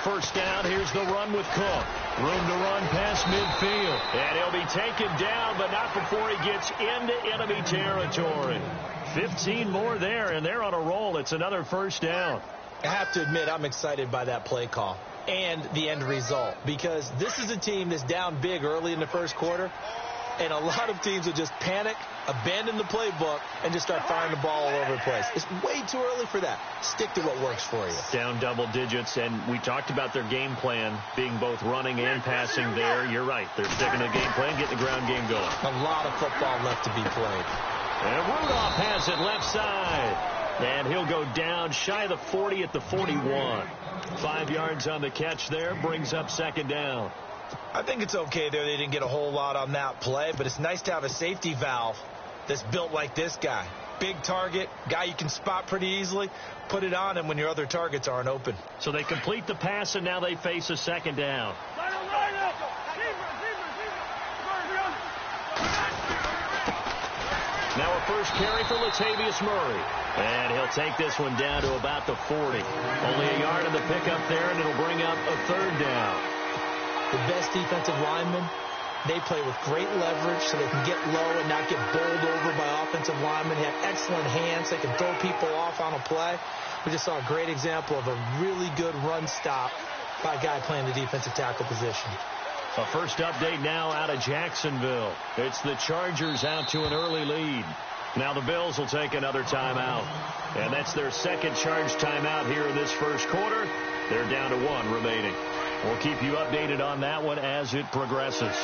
first down. Here's the run with Cook. Room to run past midfield. And he'll be taken down, but not before he gets into enemy territory. 15 more there, and they're on a roll. It's another first down. I have to admit, I'm excited by that play call and the end result, because this is a team that's down big early in the first quarter, and a lot of teams will just panic, abandon the playbook, and just start firing the ball all over the place. It's way too early for that. Stick to what works for you. Down double digits, and we talked about their game plan being both running and passing there. You're right. They're sticking to the game plan, getting the ground game going. A lot of football left to be played. And Rudolph has it left side. And he'll go down shy of the 40 at the 41. 5 yards on the catch there, brings up second down. I think it's okay there. They didn't get a whole lot on that play, but it's nice to have a safety valve that's built like this guy. Big target, guy you can spot pretty easily. Put it on him when your other targets aren't open. So they complete the pass, and now they face a second down. Now a first carry for Latavius Murray. And he'll take this one down to about the 40. Only a yard in the pickup there, and it'll bring up a third down. The best defensive linemen, they play with great leverage so they can get low and not get bowled over by offensive linemen. They have excellent hands. They can throw people off on a play. We just saw a great example of a really good run stop by a guy playing the defensive tackle position. A first update now out of Jacksonville. It's the Chargers out to an early lead. Now the Bills will take another timeout. And that's their second charge timeout here in this first quarter. They're down to 1 remaining. We'll keep you updated on that one as it progresses.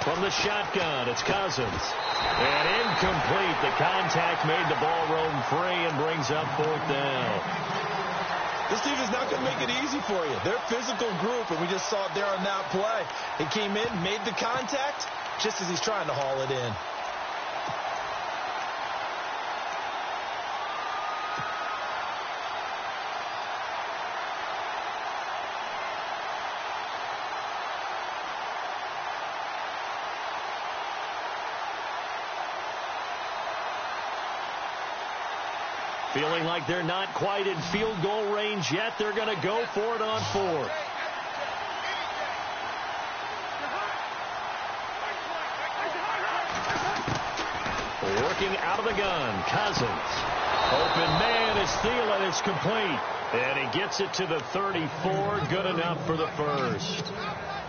From the shotgun, it's Cousins. And incomplete. The contact made the ball roam free and brings up fourth down. This team is not going to make it easy for you. They're a physical group, and we just saw it there on that play. He came in, made the contact, just as he's trying to haul it in. Feeling like they're not quite in field goal range yet. They're going to go for it on 4th. Working out of the gun, Cousins. Open man is Thielen. It's complete. And he gets it to the 34. Good enough for the first.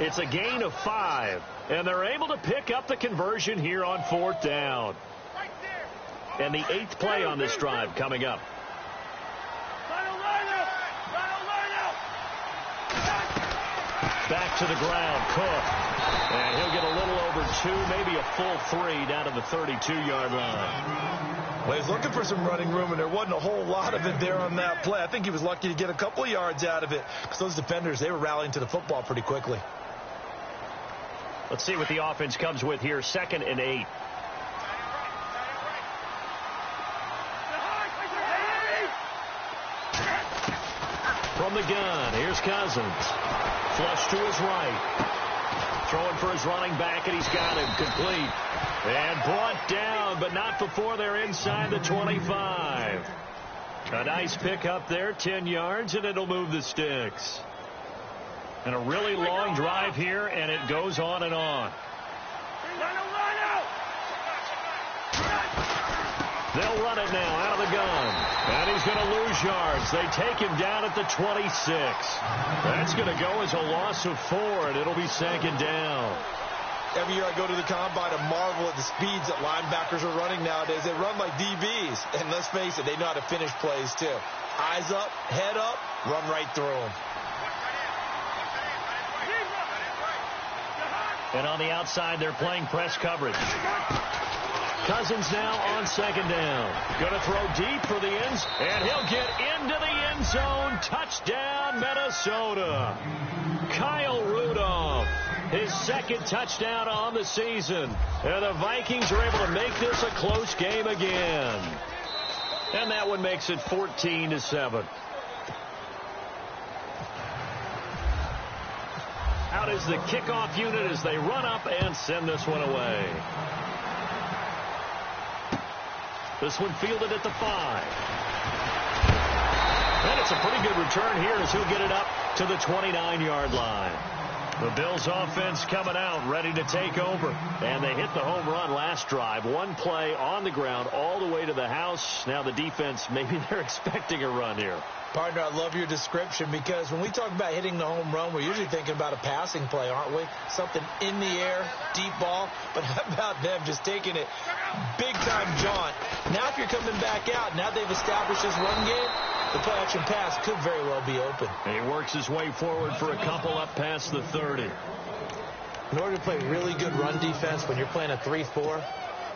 It's a gain of 5. And they're able to pick up the conversion here on 4th down. And the 8th play on this drive coming up. Back to the ground, Cook. And he'll get a little over 2, maybe a full 3 down to the 32-yard line. Well, he's looking for some running room, and there wasn't a whole lot of it there on that play. I think he was lucky to get a couple of yards out of it, because those defenders, they were rallying to the football pretty quickly. Let's see what the offense comes with here. 2nd and 8. From the gun, here's Cousins. Flush to his right. Throwing for his running back, and he's got him complete. And brought down, but not before they're inside the 25. A nice pick up there, 10 yards, and it'll move the sticks. And a really long drive here, and it goes on and on. They'll run it now out of the gun. And he's going to lose yards. They take him down at the 26. That's going to go as a loss of 4, and it'll be 2nd down. Every year I go to the combine and marvel at the speeds that linebackers are running nowadays. They run like DBs. And let's face it, they know how to finish plays too. Eyes up, head up, run right through them. And on the outside, they're playing press coverage. Cousins now on 2nd down. Going to throw deep for the ends, and he'll get into the end zone. Touchdown, Minnesota. Kyle Rudolph, his 2nd touchdown on the season. And the Vikings are able to make this a close game again. And that one makes it 14-7. Out is the kickoff unit as they run up and send this one away. This one fielded at the 5. And it's a pretty good return here as he'll get it up to the 29-yard line. The Bills offense coming out, ready to take over. And they hit the home run last drive. One play on the ground all the way to the house. Now the defense, maybe they're expecting a run here. Partner, I love your description because when we talk about hitting the home run, we're usually thinking about a passing play, aren't we? Something in the air, deep ball. But how about them just taking it big-time jaunt? Now if you're coming back out, now they've established this run game, the play-action pass could very well be open. And he works his way forward for a couple up past the 30. In order to play really good run defense when you're playing a 3-4,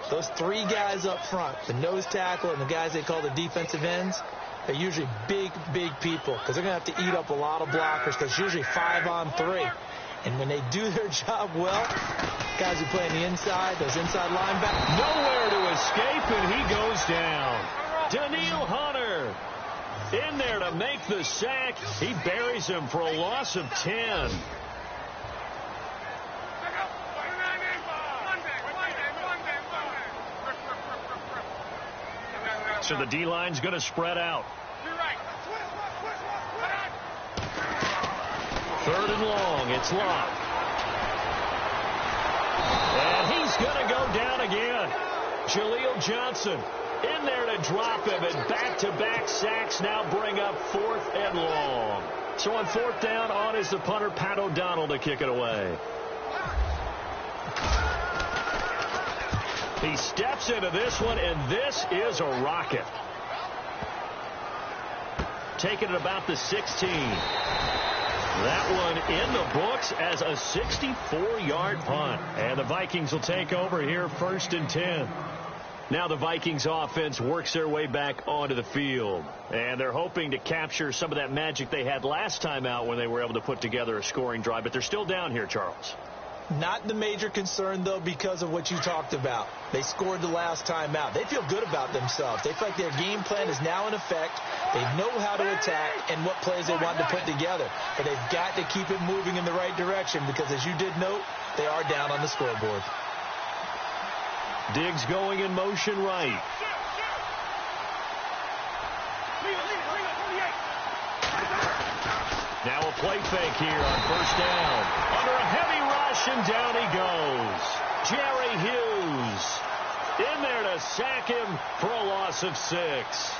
those three guys up front, the nose tackle and the guys they call the defensive ends, they're usually big, big people because they're going to have to eat up a lot of blockers because it's usually 5-on-3. And when they do their job well, guys who play on the inside, those inside linebackers. Nowhere to escape, and he goes down. Daniil Hunter in there to make the sack. He buries him for a loss of 10. So the D-line's going to spread out. 3rd and long. It's locked. And he's going to go down again. Jaleel Johnson in there to drop him. And back-to-back sacks now bring up 4th and long. So on 4th down, on is the punter, Pat O'Donnell, to kick it away. He steps into this one, and this is a rocket. Taking it about the 16. That one in the books as a 64-yard punt. And the Vikings will take over here 1st and 10. Now the Vikings offense works their way back onto the field. And they're hoping to capture some of that magic they had last time out when they were able to put together a scoring drive. But they're still down here, Charles. Not the major concern, though, because of what you talked about. They scored the last time out. They feel good about themselves. They feel like their game plan is now in effect. They know how to attack and what plays they want to put together. But they've got to keep it moving in the right direction because, as you did note, they are down on the scoreboard. Diggs going in motion right. Now a play fake here on 1st down. Under a heavy rush, and down he goes. Jerry Hughes in there to sack him for a loss of 6.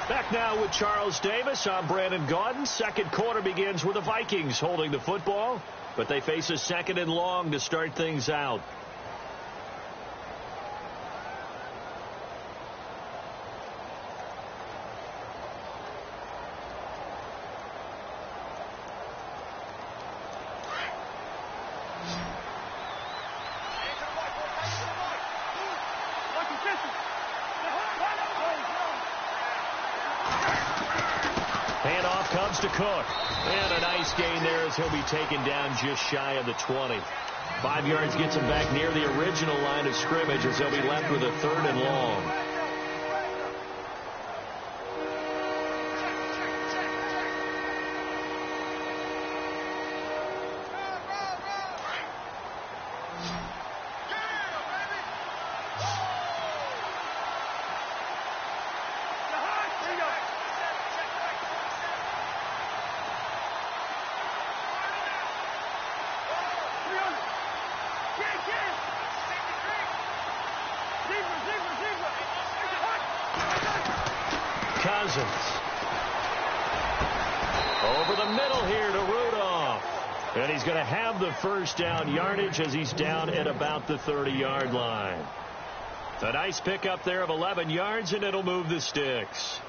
Back now with Charles Davis. I'm Brandon Gaudin. Second quarter begins with the Vikings holding the football, but they face a 2nd and long to start things out. Comes to Cook. And a nice gain there as he'll be taken down just shy of the 20. 5 yards gets him back near the original line of scrimmage as he'll be left with a 3rd and long. Over the middle here to Rudolph. And he's going to have the 1st down yardage as he's down at about the 30-yard line. A nice pickup there of 11 yards, and it'll move the sticks.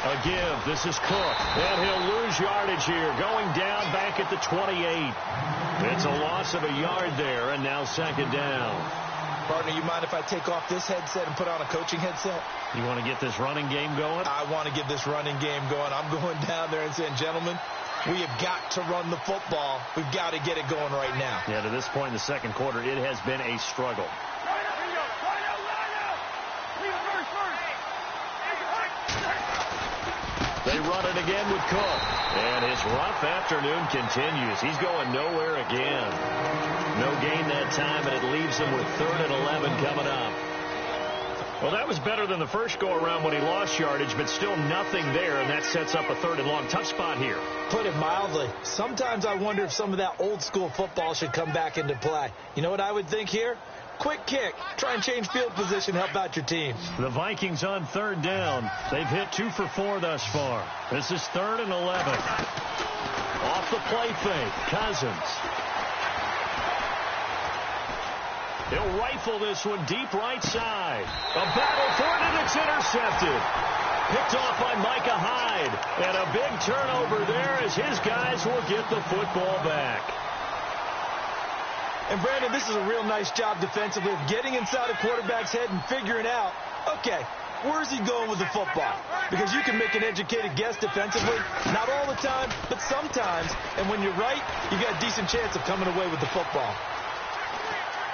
A give. This is Cook. And he'll lose yardage here. Going down back at the 28. It's a loss of a yard there, and now 2nd down. Partner, you mind if I take off this headset and put on a coaching headset? You want to get this running game going? I want to get this running game going. I'm going down there and saying, gentlemen, we have got to run the football. We've got to get it going right now. Yeah, to this point in the second quarter, it has been a struggle. They run it again with Cook. And his rough afternoon continues. He's going nowhere again. No gain that time, and it leaves him with 3rd and 11 coming up. Well, that was better than the first go-around when he lost yardage, but still nothing there, and that sets up a 3rd and long. Tough spot here. Put it mildly. Sometimes I wonder if some of that old-school football should come back into play. You know what I would think here? Quick kick. Try and change field position, help out your team. The Vikings on 3rd down. They've hit 2 for 4 thus far. This is 3rd and 11. Off the play fake, Cousins. He'll rifle this one deep right side. A battle for it, and it's intercepted. Picked off by Micah Hyde. And a big turnover there as his guys will get the football back. And, Brandon, this is a real nice job defensively of getting inside a quarterback's head and figuring out, okay, where's he going with the football? Because you can make an educated guess defensively. Not all the time, but sometimes. And when you're right, you got a decent chance of coming away with the football.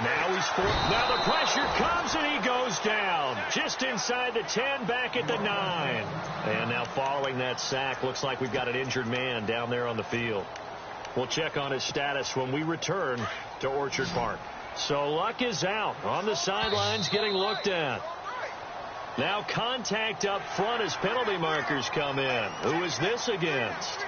Now he's forced. Now the pressure comes, and he goes down. Just inside the 10, back at the 9. And now following that sack, looks like we've got an injured man down there on the field. We'll check on his status when we return to Orchard Park. So Luck is out on the sidelines getting looked at. Now contact up front as penalty markers come in. Who is this against?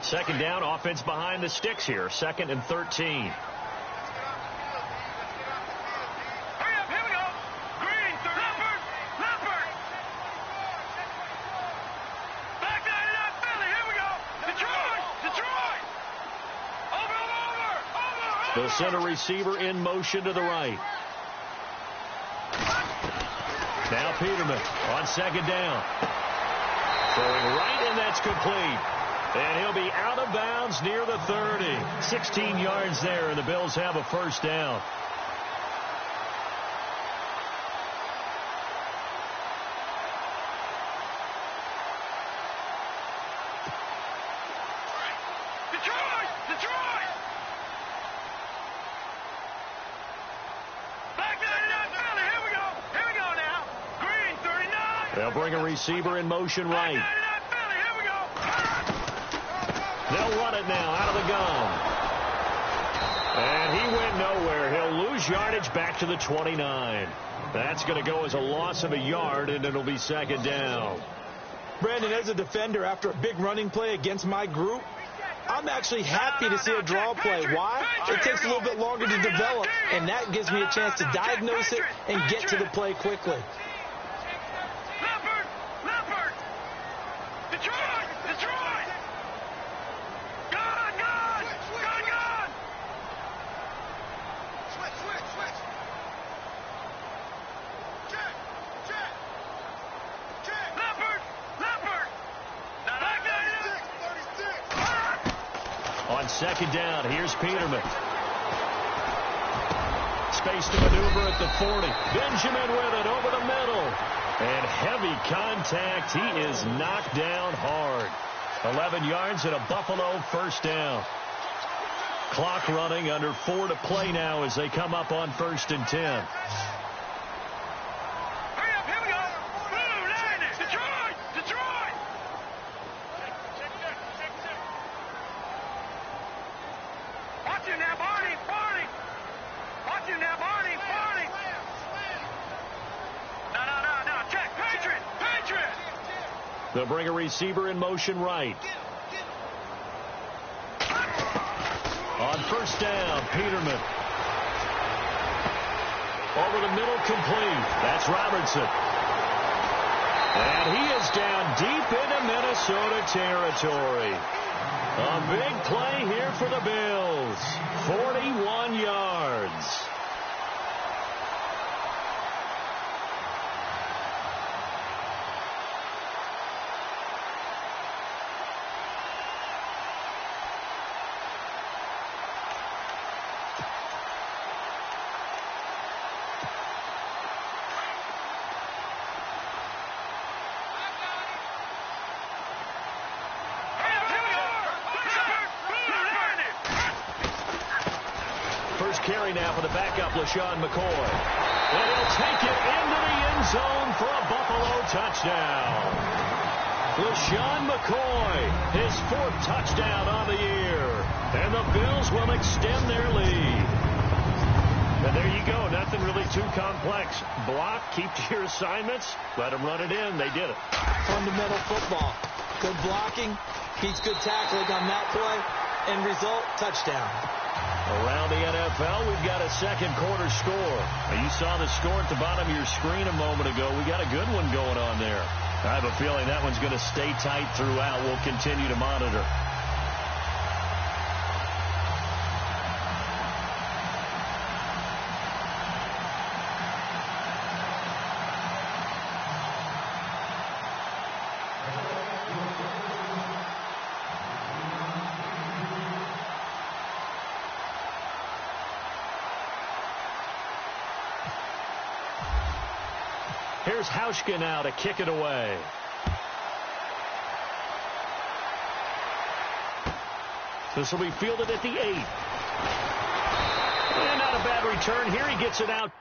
Second down, offense behind the sticks here. 2nd and 13. The center receiver in motion to the right. Now Peterman on 2nd down. Throwing right, and that's complete. And he'll be out of bounds near the 30. 16 yards there, and the Bills have a 1st down. They'll bring a receiver in motion right. They'll run it now out of the gun. And he went nowhere. He'll lose yardage back to the 29. That's going to go as a loss of a yard, and it'll be 2nd down. Brandon, as a defender, after a big running play against my group, I'm actually happy to see a draw play. Why? It takes a little bit longer to develop, and that gives me a chance to diagnose it and get to the play quickly. On 2nd down, here's Peterman. Space to maneuver at the 40. Benjamin with it over the middle. And heavy contact. He is knocked down hard. 11 yards and a Buffalo 1st down. Clock running, under 4 to play now as they come up on 1st and 10. They'll bring a receiver in motion right. On 1st down, Peterman. Over the middle, complete. That's Robertson. And he is down deep into Minnesota territory. A big play here for the Bills. 41 yards. Carry now for the backup, LaShawn McCoy. And he'll take it into the end zone for a Buffalo touchdown. LaShawn McCoy, his 4th touchdown on the year. And the Bills will extend their lead. And there you go. Nothing really too complex. Block, keep to your assignments, let them run it in. They did it. Fundamental football. Good blocking, beats good tackling on that play. End result, touchdown. Around the NFL, we've got a second quarter score. Now, you saw the score at the bottom of your screen a moment ago. We got a good one going on there. I have a feeling that one's going to stay tight throughout. We'll continue to monitor. Here's Hauschka now to kick it away. This will be fielded at the 8. And not a bad return here. He gets it out.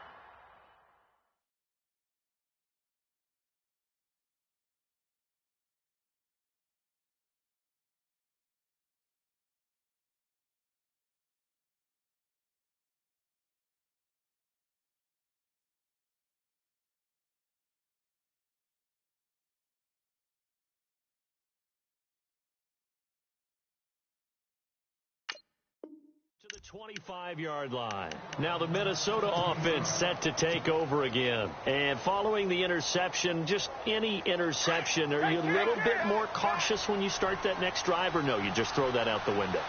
To the 25-yard line. Now the Minnesota offense set to take over again. And following the interception, just any interception, are you a little bit more cautious when you start that next drive, or no, you just throw that out the window?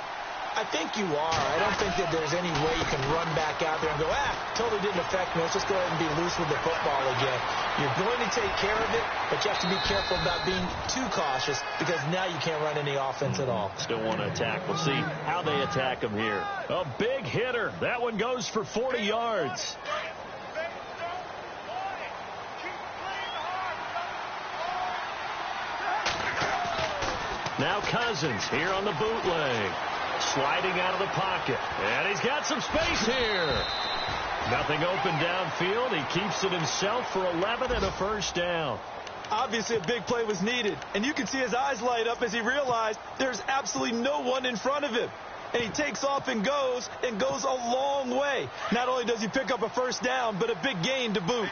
I think you are. I don't think that there's any way you can run back out there and go, totally didn't affect me. Let's just go ahead and be loose with the football again. You're going to take care of it, but you have to be careful about being too cautious because now you can't run any offense at all. Still want to attack. We'll see how they attack him here. A big hitter. That one goes for 40 yards. Now Cousins here on the bootleg. Sliding out of the pocket. And he's got some space here. Nothing open downfield. He keeps it himself for 11 and a first down. Obviously, a big play was needed. And you can see his eyes light up as he realized there's absolutely no one in front of him. And he takes off and goes a long way. Not only does he pick up a first down, but a big gain to boot.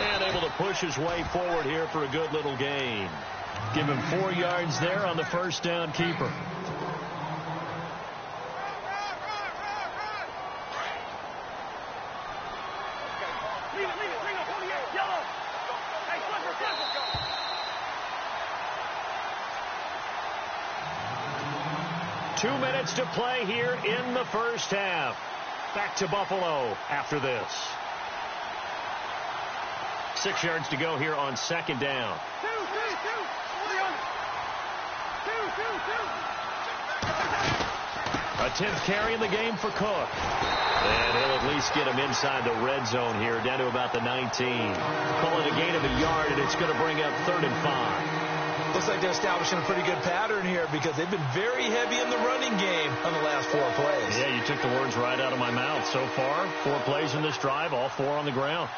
And able to push his way forward here for a good little gain. Give him 4 yards there on the first down keeper. Two minutes to play here in the first half. Back to Buffalo after this. 6 yards to go here on second down. A 10th carry in the game for Cook. And he'll at least get him inside the red zone here, down to about the 19. Call it a gain of a yard, and it's going to bring up 3rd and 5. Looks like they're establishing a pretty good pattern here because they've been very heavy in the running game on the last 4 plays. Yeah, you took the words right out of my mouth. So far, 4 plays in this drive, all 4 on the ground.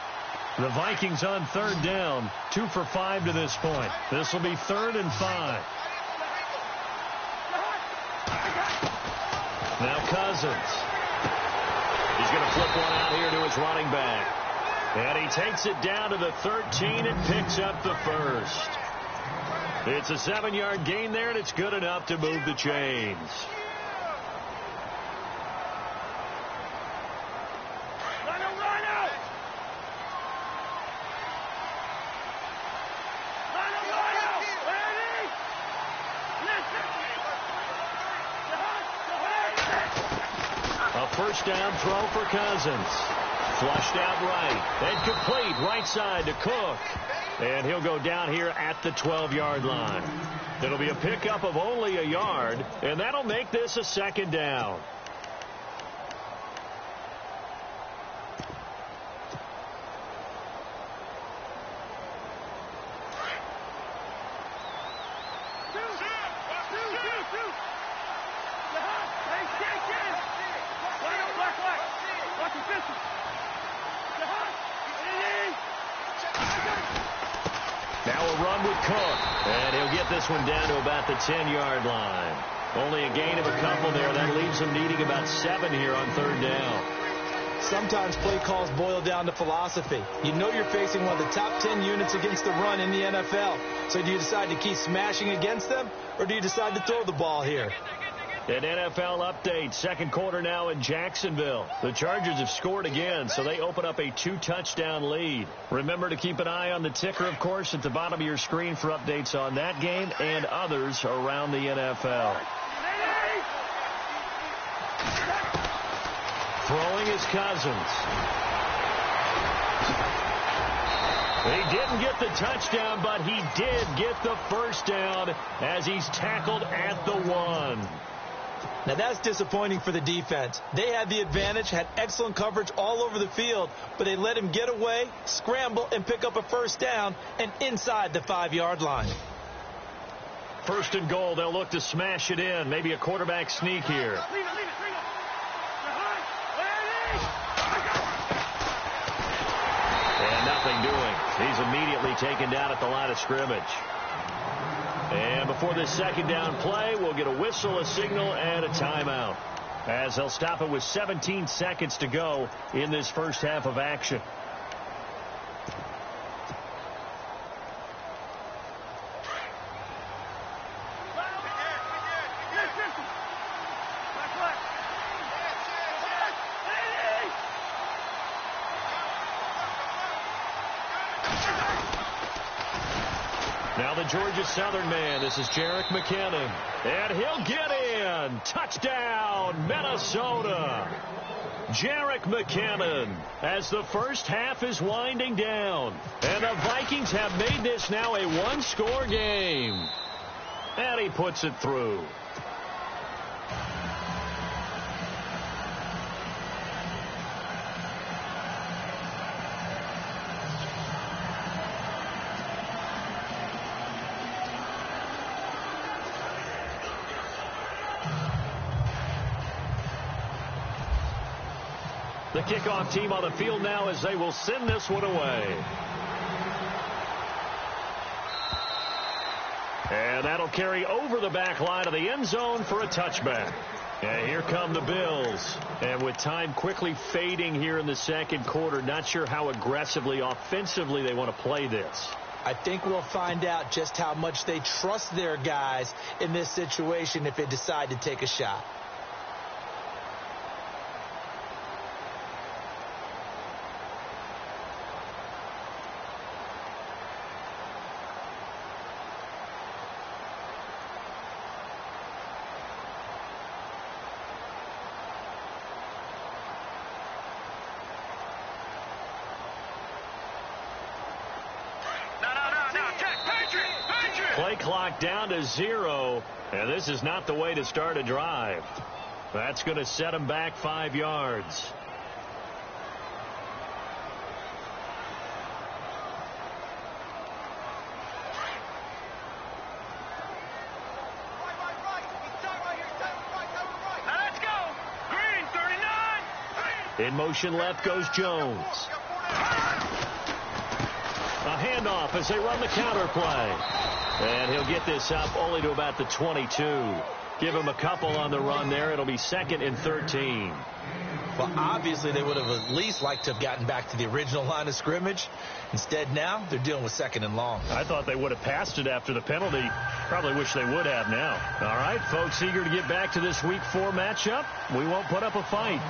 The Vikings on 3rd down, 2 for 5 to this point. This will be 3rd and 5. Now Cousins. He's going to flip one out here to his running back. And he takes it down to the 13 and picks up the first. It's a 7-yard gain there, and it's good enough to move the chains. A first down throw for Cousins. Flushed out right. And complete right side to Cook. And he'll go down here at the 12-yard line. It'll be a pickup of only a yard, and that'll make this a 2nd down. run with Cook. And he'll get this one down to about the 10-yard line. Only a gain of a couple there. That leaves him needing about 7 here on third down. Sometimes play calls boil down to philosophy. You know you're facing one of the top 10 units against the run in the NFL. So do you decide to keep smashing against them, or do you decide to throw the ball here? An NFL update. Second quarter now in Jacksonville. The Chargers have scored again, so they open up a 2-touchdown lead. Remember to keep an eye on the ticker, of course, at the bottom of your screen for updates on that game and others around the NFL. Throwing is Cousins. He didn't get the touchdown, but he did get the first down as he's tackled at the 1. Now that's disappointing for the defense. They had the advantage, had excellent coverage all over the field, but they let him get away, scramble, and pick up a first down and inside the 5-yard line. First and goal, they'll look to smash it in. Maybe a quarterback sneak here. And nothing doing. He's immediately taken down at the line of scrimmage. And before this second down play, we'll get a whistle, a signal, and a timeout, as they'll stop it with 17 seconds to go in this first half of action. Now the Georgia Southern man, this is Jerick McKinnon, and he'll get in. Touchdown, Minnesota. Jerick McKinnon as the first half is winding down. And the Vikings have made this now a one-score game. And he puts it through. The kickoff team on the field now as they will send this one away. And that'll carry over the back line of the end zone for a touchback. And here come the Bills. And with time quickly fading here in the second quarter, not sure how aggressively, offensively they want to play this. I think we'll find out just how much they trust their guys in this situation if they decide to take a shot. Play clock down to 0, and this is not the way to start a drive. That's going to set them back 5 yards. Let's go. Green, 39. In motion left goes Jones. A handoff as they run the counter play. And he'll get this up only to about the 22. Give him a couple on the run there. It'll be 2nd and 13. Well, obviously they would have at least liked to have gotten back to the original line of scrimmage. Instead now they're dealing with 2nd and long. I thought they would have passed it after the penalty. Probably wish they would have now. All right, folks, eager to get back to this Week 4 matchup. We won't put up a fight.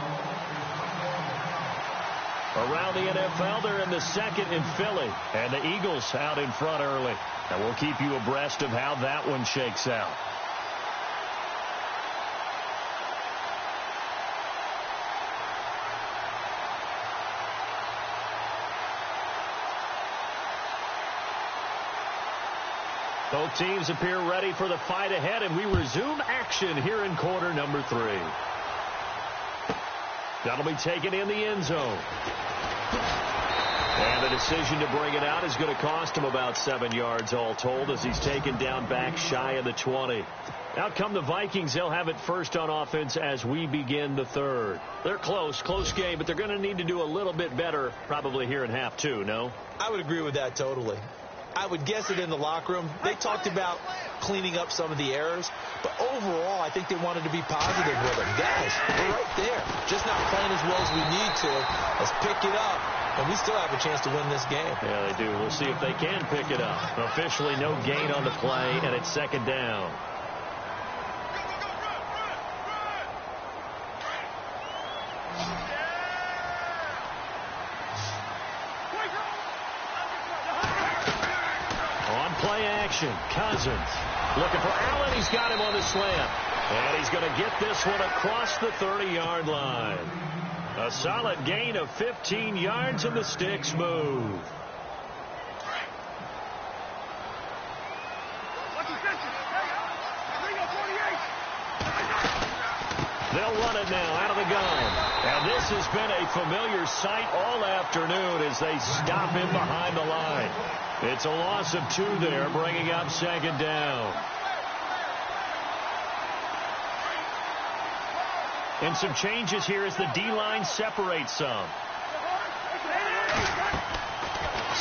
Around the NFL, they're in the 2nd in Philly. And the Eagles out in front early. And we'll keep you abreast of how that one shakes out. Both teams appear ready for the fight ahead, and we resume action here in quarter number 3. That'll be taken in the end zone. And the decision to bring it out is going to cost him about 7 yards all told as he's taken down back shy of the 20. Out come the Vikings. They'll have it first on offense as we begin the third. They're close game, but they're going to need to do a little bit better probably here in half 2, no? I would agree with that totally. I would guess it in the locker room. They talked about cleaning up some of the errors, but overall, I think they wanted to be positive with them. Guys, we're right there. Just not playing as well as we need to. Let's pick it up, and we still have a chance to win this game. Yeah, they do. We'll see if they can pick it up. Officially no gain on the play, and it's second down. Play action. Cousins looking for Allen. He's got him on the slant. And he's going to get this one across the 30-yard line. A solid gain of 15 yards, and the sticks move. They'll run it now out of the gun. And this has been a familiar sight all afternoon as they stop him behind the line. It's a loss of 2 there, bringing up second down. And some changes here as the D-line separates some.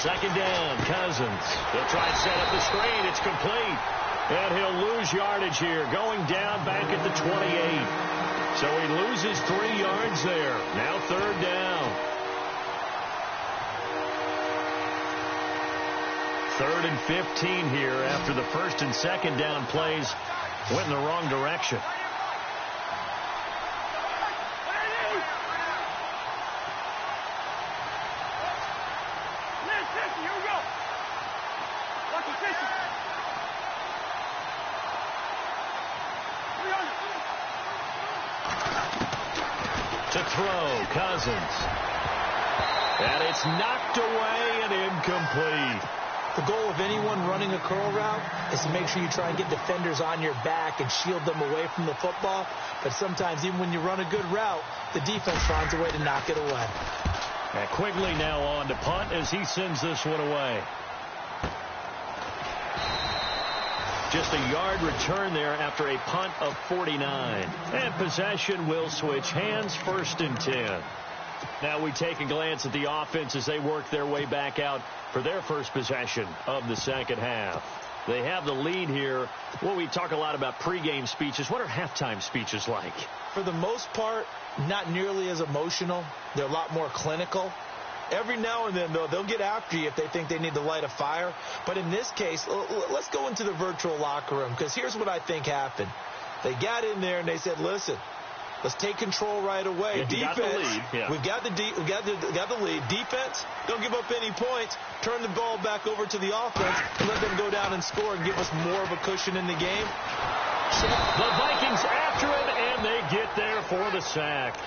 Second down, Cousins. He'll try and set up the screen. It's complete. And he'll lose yardage here, going down back at the 28. So he loses 3 yards there. Now third down. 3rd and 15 here after the first and second down plays went in the wrong direction. To throw, Cousins. And it's knocked away and incomplete. The goal of anyone running a curl route is to make sure you try and get defenders on your back and shield them away from the football. But sometimes, even when you run a good route, the defense finds a way to knock it away. And Quigley now on to punt as he sends this one away. Just a yard return there after a punt of 49. And possession will switch hands, 1st and 10. Now we take a glance at the offense as they work their way back out for their first possession of the second half. They have the lead here. Well, we talk a lot about pregame speeches. What are halftime speeches like? For the most part, not nearly as emotional. They're a lot more clinical. Every now and then, though, they'll get after you if they think they need to light a fire. But in this case, let's go into the virtual locker room, because here's what I think happened. They got in there and they said, listen, let's take control right away. Yeah, defense, got the lead. Yeah. We've got the lead. Defense, don't give up any points. Turn the ball back over to the offense and let them go down and score and give us more of a cushion in the game. The Vikings after it, and they get there for the sack.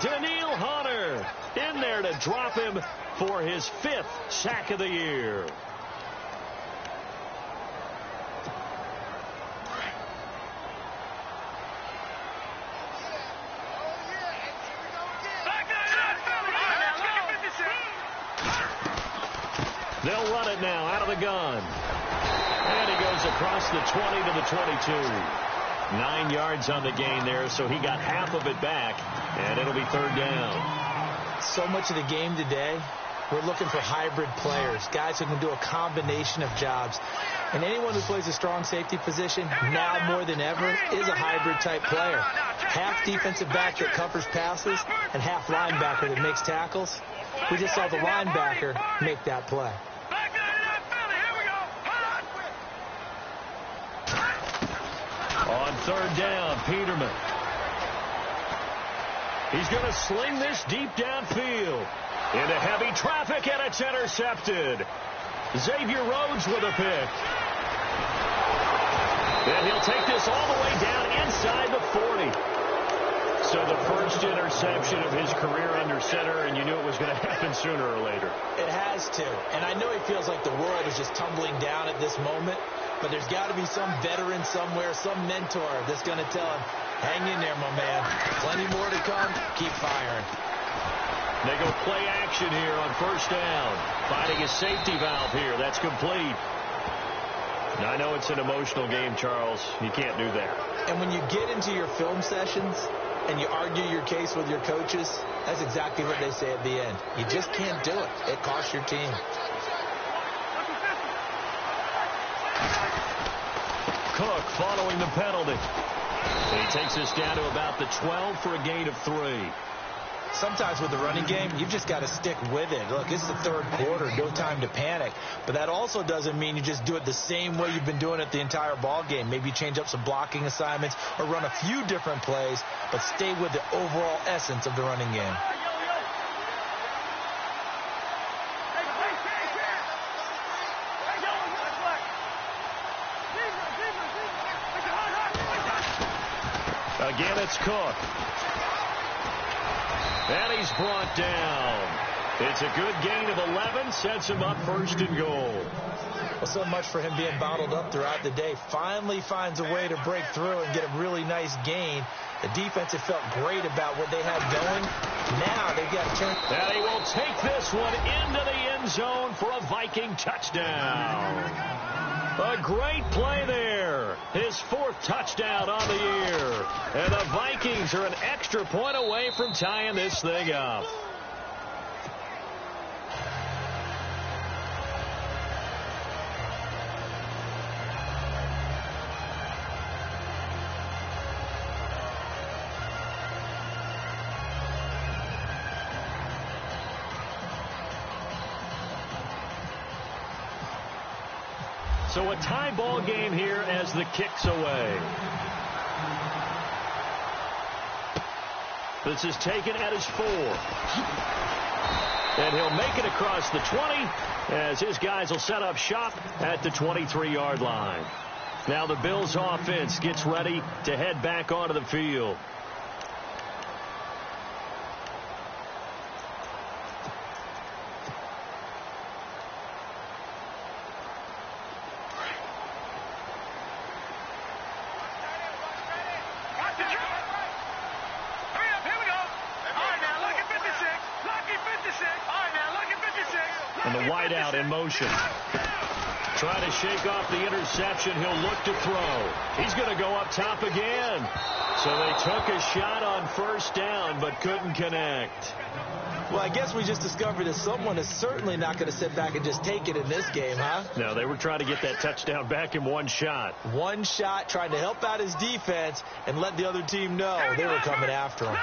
Daniil Hunter in there to drop him for his 5th sack of the year. They'll run it now out of the gun. And he goes across the 20 to the 22. 9 yards on the gain there, so he got half of it back, and it'll be 3rd down. So much of the game today, we're looking for hybrid players, guys who can do a combination of jobs. And anyone who plays a strong safety position, now more than ever, is a hybrid-type player. Half defensive back that covers passes and half linebacker that makes tackles. We just saw the linebacker make that play. On 3rd down, Peterman. He's going to sling this deep downfield. Into heavy traffic, and it's intercepted. Xavier Rhodes with a pick. And he'll take this all the way down inside the 40. So the first interception of his career under center, and you knew it was going to happen sooner or later. It has to. And I know he feels like the world is just tumbling down at this moment, but there's got to be some veteran somewhere, some mentor that's going to tell him, hang in there, my man. Plenty more to come. Keep firing. They go play action here on 1st down. Finding a safety valve here. That's complete. Now, I know it's an emotional game, Charles. You can't do that. And when you get into your film sessions and you argue your case with your coaches, that's exactly what they say at the end. You just can't do it. It costs your team. Cook following the penalty. He takes us down to about the 12 for a gain of 3. Sometimes with the running game, you've just got to stick with it. Look, it's the third quarter, no time to panic. But that also doesn't mean you just do it the same way you've been doing it the entire ball game. Maybe change up some blocking assignments or run a few different plays, but stay with the overall essence of the running game. Again, it's Cook. And he's brought down. It's a good gain of 11, sets him up first and goal. Well, so much for him being bottled up throughout the day. Finally finds a way to break through and get a really nice gain. The defense had felt great about what they had going. Now they've got to turn. And he will take this one into the end zone for a Viking touchdown. A great play there. His 4th touchdown on the year. And the Vikings are an extra point away from tying this thing up. So a tie ball game here as the kick's away. This is taken at his 4. And he'll make it across the 20 as his guys will set up shop at the 23-yard line. Now the Bills offense gets ready to head back onto the field. And the wideout in motion. Trying to shake off the interception. He'll look to throw. He's going to go up top again. So they took a shot on first down but couldn't connect. Well, I guess we just discovered that someone is certainly not going to sit back and just take it in this game, huh? No, they were trying to get that touchdown back in one shot. One shot, trying to help out his defense and let the other team know they were coming after him.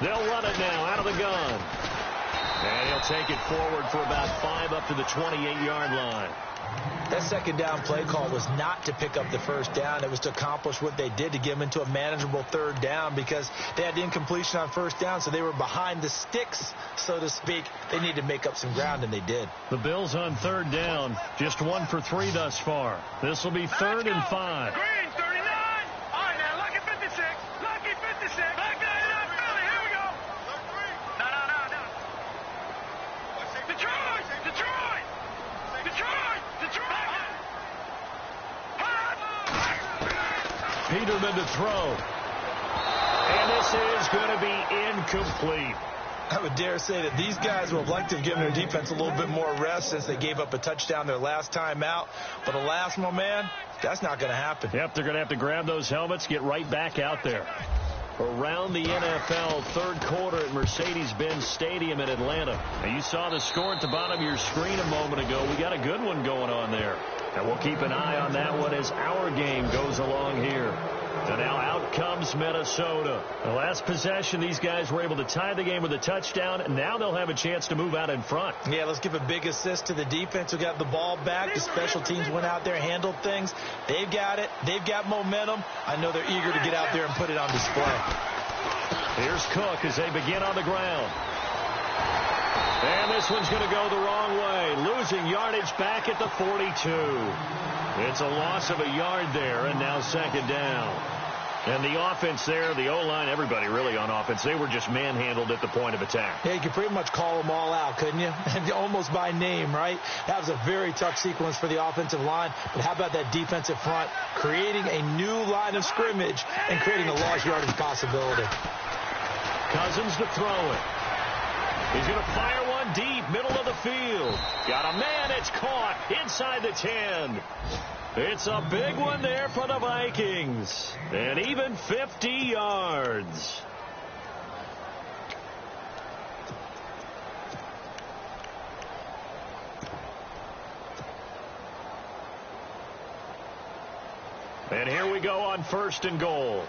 They'll run it now out of the gun. And he'll take it forward for about 5 up to the 28-yard line. That second down play call was not to pick up the first down. It was to accomplish what they did, to get them into a manageable third down, because they had the incompletion on first down, so they were behind the sticks, so to speak. They needed to make up some ground, and they did. The Bills on third down, just 1 for 3 thus far. This will be 3rd and 5. Green, 39. All right, now, lucky 56. Lucky 56. Back that up, Billy. Here we go. No. Detroit. Peterman to throw. And this is going to be incomplete. I would dare say that these guys would have liked to have given their defense a little bit more rest since they gave up a touchdown their last time out. But alas, my man, that's not going to happen. Yep, they're going to have to grab those helmets, get right back out there. Around the NFL third quarter at Mercedes-Benz Stadium in Atlanta. Now, you saw the score at the bottom of your screen a moment ago. We got a good one going on there. And we'll keep an eye on that one as our game goes along here. And now out comes Minnesota. The last possession, these guys were able to tie the game with a touchdown, and now they'll have a chance to move out in front. Yeah, let's give a big assist to the defense who got the ball back. The special teams went out there, handled things. They've got it. They've got momentum. I know they're eager to get out there and put it on display. Here's Cook as they begin on the ground. And this one's going to go the wrong way. Losing yardage back at the 42. It's a loss of a yard there, and now second down. And the offense there, the O-line, everybody really on offense, they were just manhandled at the point of attack. Yeah, you could pretty much call them all out, couldn't you? Almost by name, right? That was a very tough sequence for the offensive line. But how about that defensive front creating a new line of scrimmage and creating a large yardage possibility? Cousins to throw it. He's going to fire one deep, middle of the field. Got a man, it's caught inside the 10. It's a big one there for the Vikings. And even 50 yards. And here we go on 1st and goal.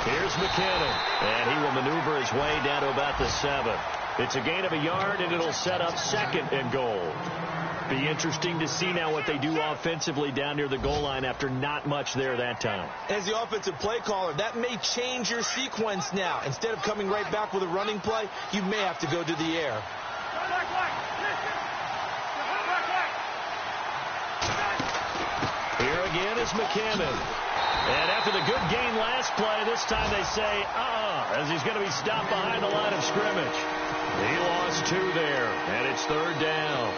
Here's McKinnon, and he will maneuver his way down to about the 7. It's a gain of a yard, and it'll set up 2nd and goal. Be interesting to see now what they do offensively down near the goal line after not much there that time. As the offensive play caller, that may change your sequence now. Instead of coming right back with a running play, you may have to go to the air. Here again is McKinnon. And after the good gain last play, this time they say, as he's going to be stopped behind the line of scrimmage. He lost 2 there, and it's 3rd down.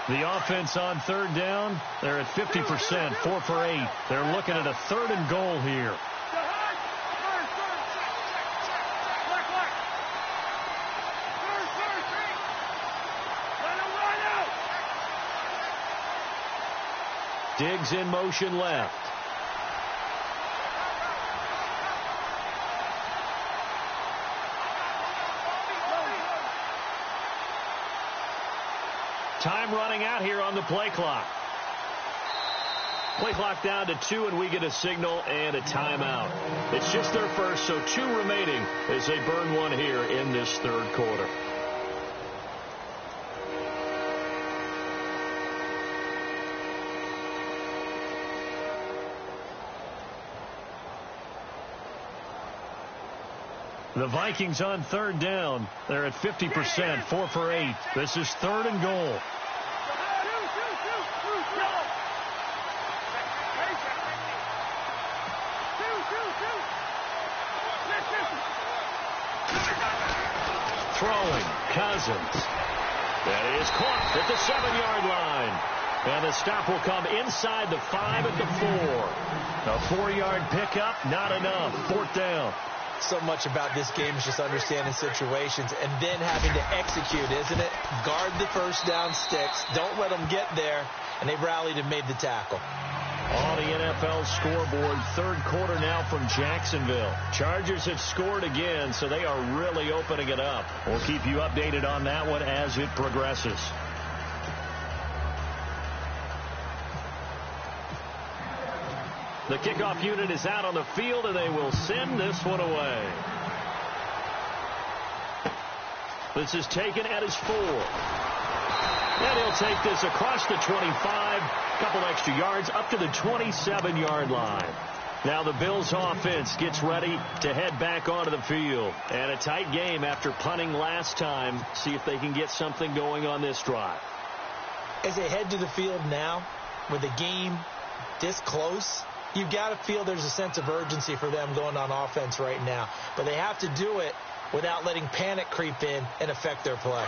The offense on 3rd down, they're at 50%, 4 for 8. They're looking at a 3rd and goal here. Diggs in motion left. Time running out here on the play clock. Play clock down to 2, and we get a signal and a timeout. It's just their first, so 2 remaining as they burn 1 here in this 3rd quarter. The Vikings on 3rd down. They're at 50%, 4 for 8. This is 3rd and goal. Throwing, Cousins. That is caught at the 7-yard line. And the stop will come inside the 5 at the 4. A 4-yard pickup, not enough. 4th down. So much about this game is just understanding situations and then having to execute, isn't it? Guard the first down sticks. Don't let them get there. And they rallied and made the tackle. On the NFL scoreboard, 3rd quarter now from Jacksonville. Chargers have scored again, so they are really opening it up. We'll keep you updated on that one as it progresses. The kickoff unit is out on the field, and they will send this one away. This is taken at his 4. And he'll take this across the 25, couple extra yards, up to the 27-yard line. Now the Bills offense gets ready to head back onto the field. And a tight game after punting last time. See if they can get something going on this drive. As they head to the field now, with the game this close, you've got to feel there's a sense of urgency for them going on offense right now. But they have to do it without letting panic creep in and affect their play.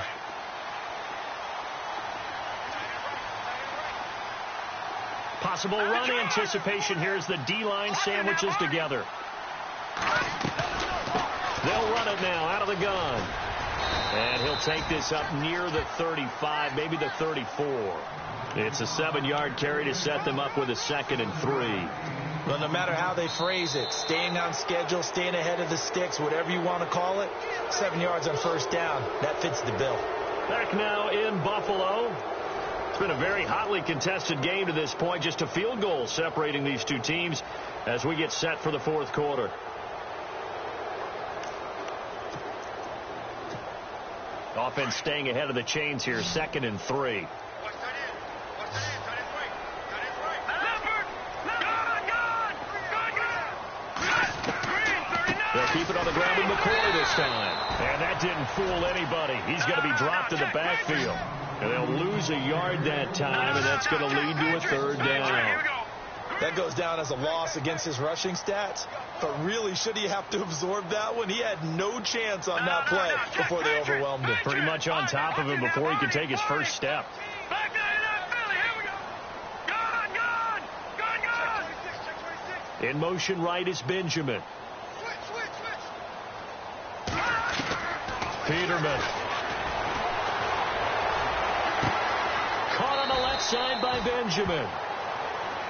Possible run anticipation here as the D-line sandwiches together. They'll run it now out of the gun. And he'll take this up near the 35, maybe the 34. It's a 7-yard carry to set them up with a 2nd and 3. Well, no matter how they phrase it, staying on schedule, staying ahead of the sticks, whatever you want to call it, 7 yards on 1st down, that fits the bill. Back now in Buffalo. It's been a very hotly contested game to this point. Just a field goal separating these two teams as we get set for the 4th quarter. Offense staying ahead of the chains here, 2nd and 3. They'll keep it on the ground with McCoy this time. And that didn't fool anybody. He's going to be dropped in the backfield. And they'll lose a yard that time, and that's going to lead to a 3rd down. That goes down as a loss against his rushing stats. But really, should he have to absorb that one? He had no chance on that play before they overwhelmed him. Pretty much on top of him before he could take his first step. In motion right is Benjamin. Peterman. Caught on the left side by Benjamin.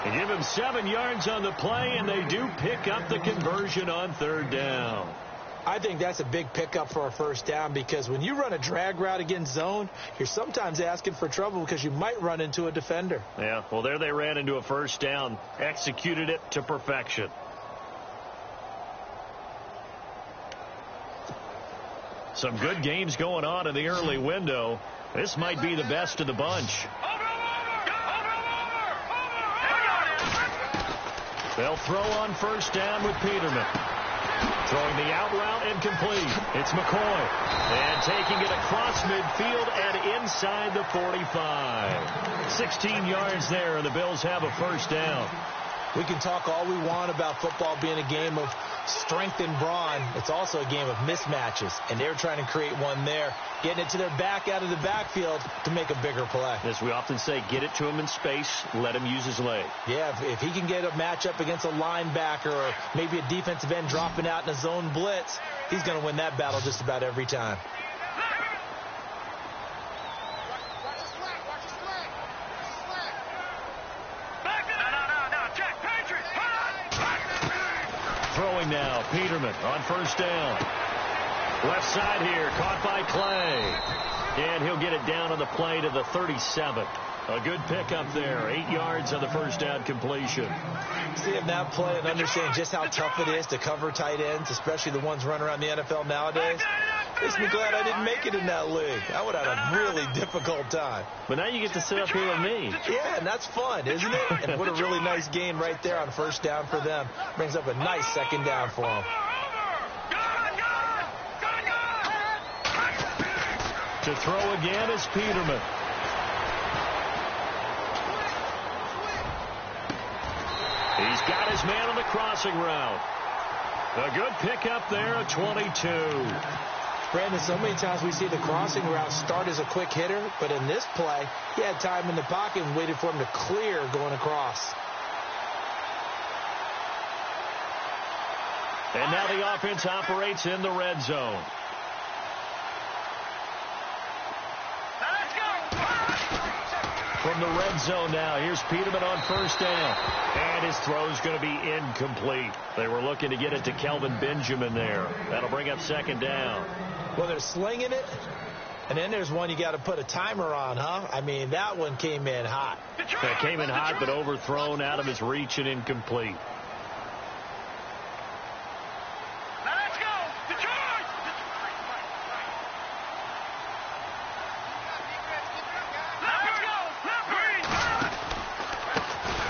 They give him 7 yards on the play, and they do pick up the conversion on 3rd down. I think that's a big pickup for a 1st down, because when you run a drag route against zone, you're sometimes asking for trouble because you might run into a defender. Yeah, well, there they ran into a 1st down, executed it to perfection. Some good games going on in the early window. This might be the best of the bunch. They'll throw on 1st down with Peterman. Throwing the out route incomplete. It's McCoy. And taking it across midfield and inside the 45. 16 yards there, and the Bills have a 1st down. We can talk all we want about football being a game of strength and brawn. It's also a game of mismatches, and they're trying to create one there, getting it to their back out of the backfield to make a bigger play. As we often say, get it to him in space, let him use his leg. Yeah, if he can get a matchup against a linebacker or maybe a defensive end dropping out in a zone blitz, he's going to win that battle just about every time. Throwing now, Peterman on 1st down. Left side here, caught by Clay. And he'll get it down on the play to the 37. A good pickup there, 8 yards on the 1st down completion. Seeing that play and understand just how tough it is to cover tight ends, especially the ones running around the NFL nowadays, makes me glad I didn't make it in that league. I would have had a really difficult time. But now you get to sit up here with me. Yeah, and that's fun, isn't it? And what a really nice gain right there on 1st down for them. Brings up a nice 2nd down for them. To throw again is Peterman. He's got his man on the crossing route. A good pickup there at 22. Brandon, so many times we see the crossing route start as a quick hitter, but in this play, he had time in the pocket and waited for him to clear going across. And now the offense operates in the red zone. From the red zone now, here's Peterman on 1st down. And his throw's going to be incomplete. They were looking to get it to Kelvin Benjamin there. That'll bring up 2nd down. Well, they're slinging it, and then there's one you got to put a timer on, huh? I mean, that one came in hot. That came in hot, but overthrown out of his reach and incomplete.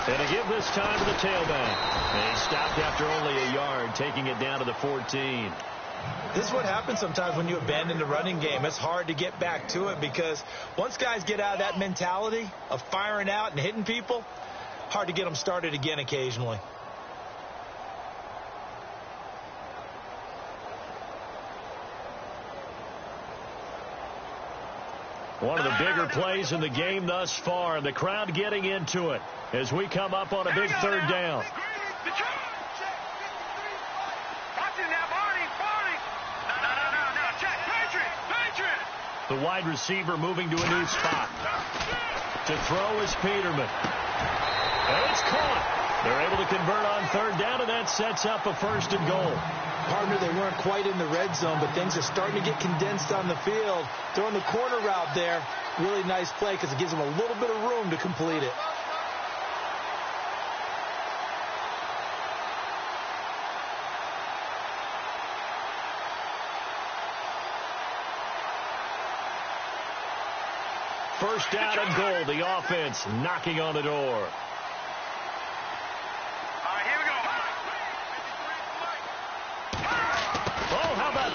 And a give this time to the tailback. And he stopped after only a yard, taking it down to the 14. This is what happens sometimes when you abandon the running game. It's hard to get back to it because once guys get out of that mentality of firing out and hitting people, hard to get them started again occasionally. One of the bigger plays in the game thus far, and the crowd getting into it as we come up on a big 3rd down. The wide receiver moving to a new spot. To throw is Peterman. And it's caught. They're able to convert on 3rd down, and that sets up a 1st and goal. Partner, they weren't quite in the red zone, but things are starting to get condensed on the field. Throwing the corner route there, really nice play because it gives them a little bit of room to complete it. First down and goal. The offense knocking on the door.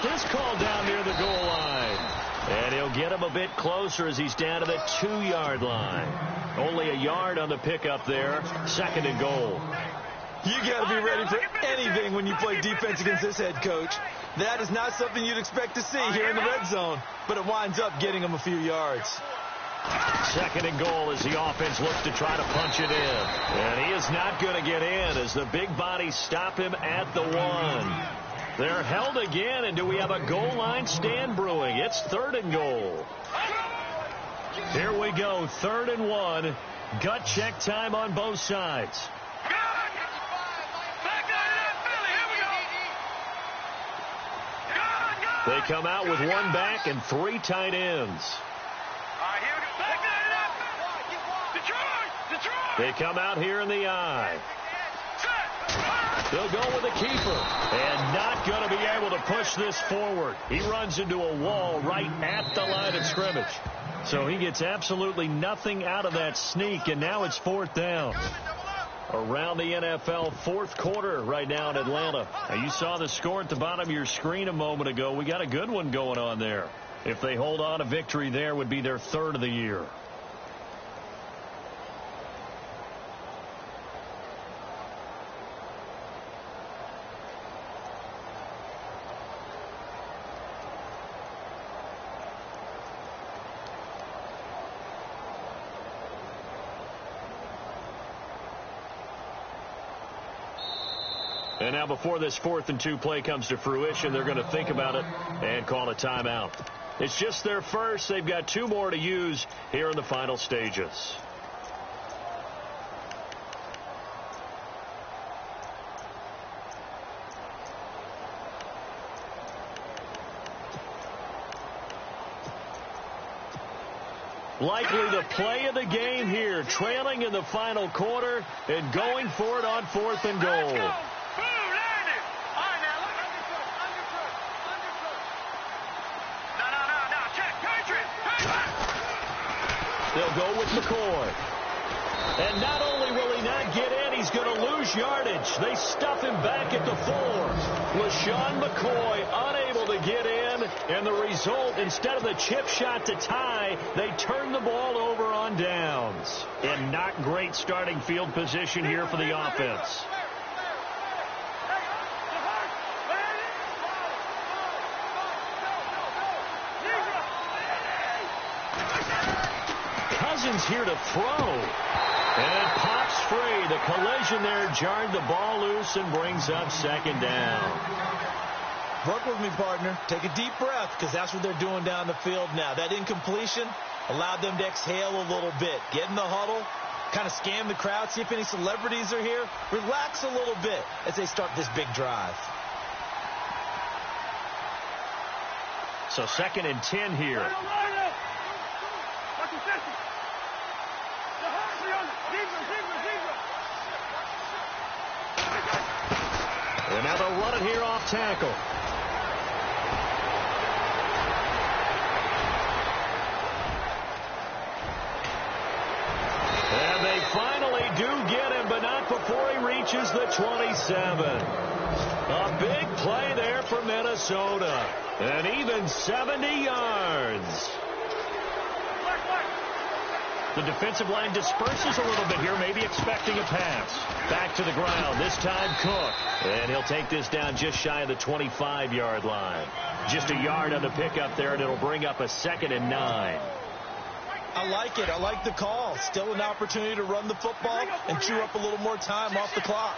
This call down near the goal line. And he'll get him a bit closer as he's down to the 2-yard line. Only a yard on the pickup there. 2nd and goal. You got to be ready for anything when you play defense against this head coach. That is not something you'd expect to see here in the red zone, but it winds up getting him a few yards. 2nd and goal as the offense looks to try to punch it in. And he is not going to get in as the big bodies stop him at the 1. They're held again, and do we have a goal line stand brewing? It's 3rd and goal. Here we go, 3rd and 1. Gut check time on both sides. They come out with 1 back and 3 tight ends. They come out here in the I. They'll go with the keeper. And not going to be able to push this forward. He runs into a wall right at the line of scrimmage. So he gets absolutely nothing out of that sneak, and now it's 4th down. Around the NFL, 4th quarter right now in Atlanta. Now, you saw the score at the bottom of your screen a moment ago. We got a good one going on there. If they hold on, a victory there would be their 3rd of the year. And now before this 4th and 2 play comes to fruition, they're going to think about it and call a timeout. It's just their first. They've got 2 more to use here in the final stages. Likely the play of the game here, trailing in the final quarter and going for it on 4th and goal. They'll go with McCoy. And not only will he not get in, he's going to lose yardage. They stuff him back at the 4. LaShawn McCoy unable to get in. And the result, instead of the chip shot to tie, they turn the ball over on downs. And not great starting field position here for the offense. Cousins here to throw. And it pops free. The collision there jarred the ball loose and brings up 2nd down. Work with me, partner. Take a deep breath, because that's what they're doing down the field now. That incompletion allowed them to exhale a little bit. Get in the huddle, kind of scan the crowd, see if any celebrities are here. Relax a little bit as they start this big drive. So 2nd and 10 here. And now they'll run it here off tackle. And they finally do get him, but not before he reaches the 27. A big play there for Minnesota. And even 70 yards. The defensive line disperses a little bit here, maybe expecting a pass. Back to the ground, this time Cook. And he'll take this down just shy of the 25-yard line. Just a yard on the pickup there, and it'll bring up a 2nd and 9. I like it. I like the call. Still an opportunity to run the football and chew up a little more time off the clock.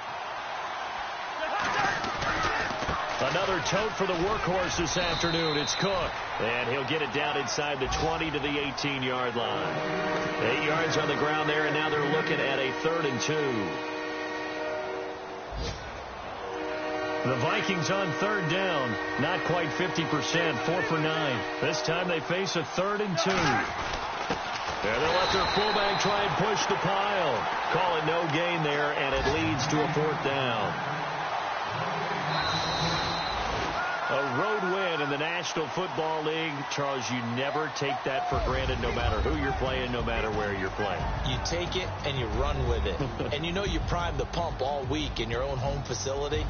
Another tote for the workhorse this afternoon. It's Cook. And he'll get it down inside the 20 to the 18-yard line. 8 yards on the ground there, and now they're looking at a 3rd and 2. The Vikings on 3rd down. Not quite 50%. 4 for 9. This time they face a 3rd and 2. And they'll let their fullback try and push the pile. Call it no gain there, and it leads to a 4th down. A road win in the National Football League. Charles, you never take that for granted, no matter who you're playing, no matter where you're playing. You take it and you run with it. And you know you primed the pump all week in your own home facility.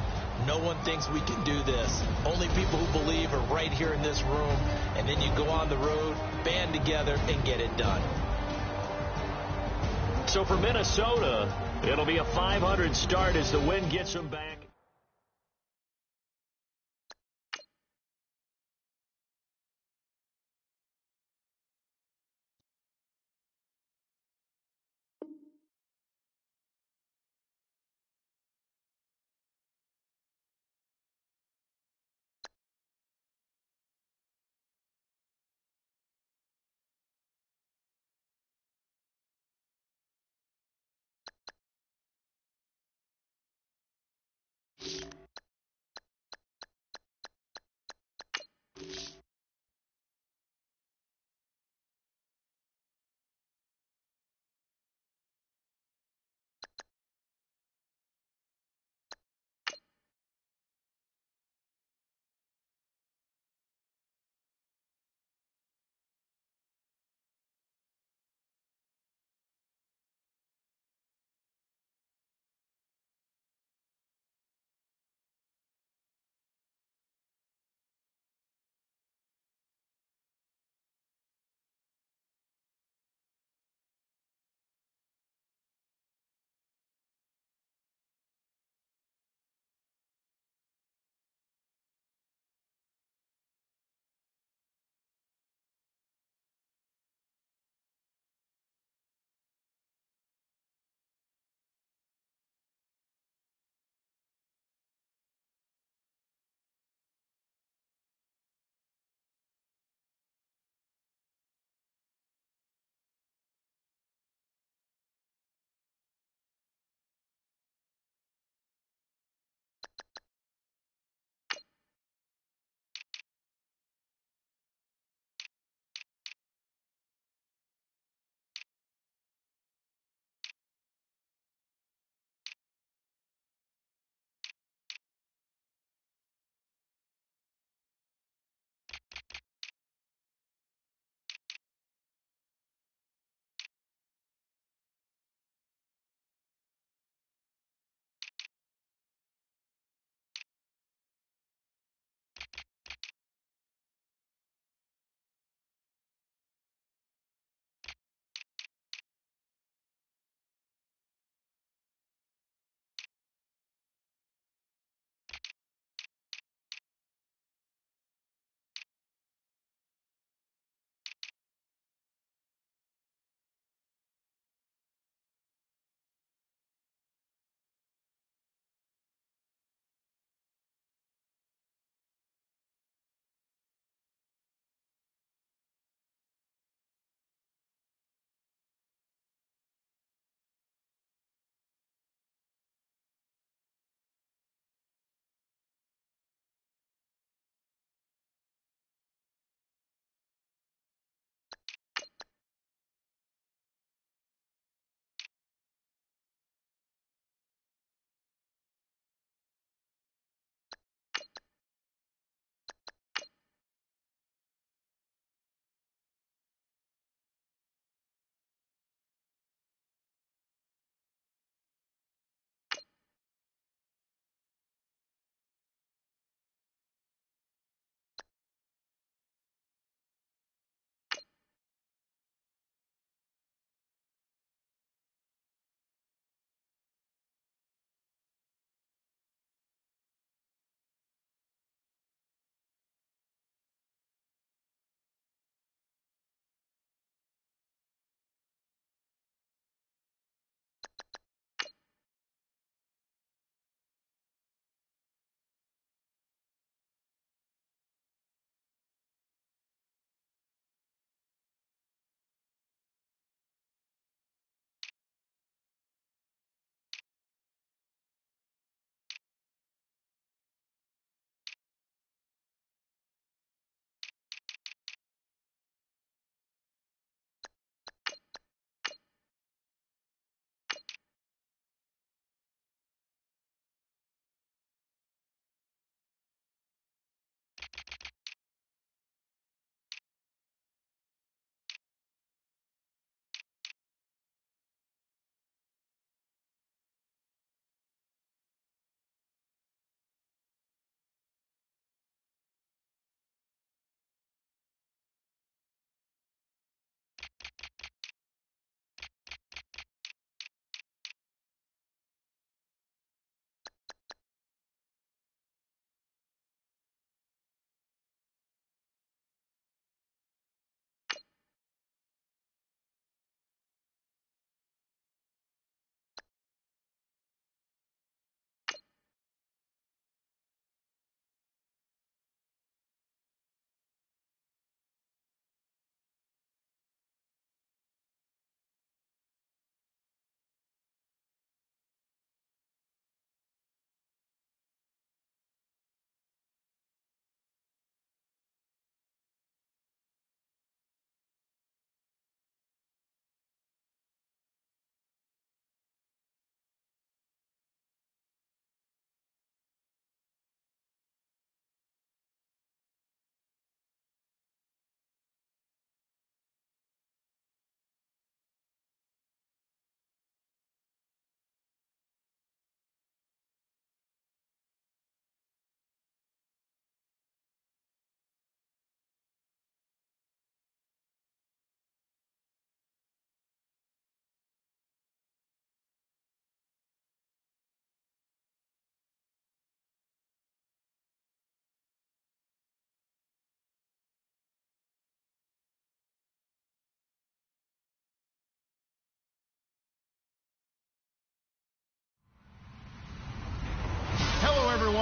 No one thinks we can do this. Only people who believe are right here in this room. And then you go on the road, band together, and get it done. So for Minnesota, it'll be a 500 start as the win gets them back.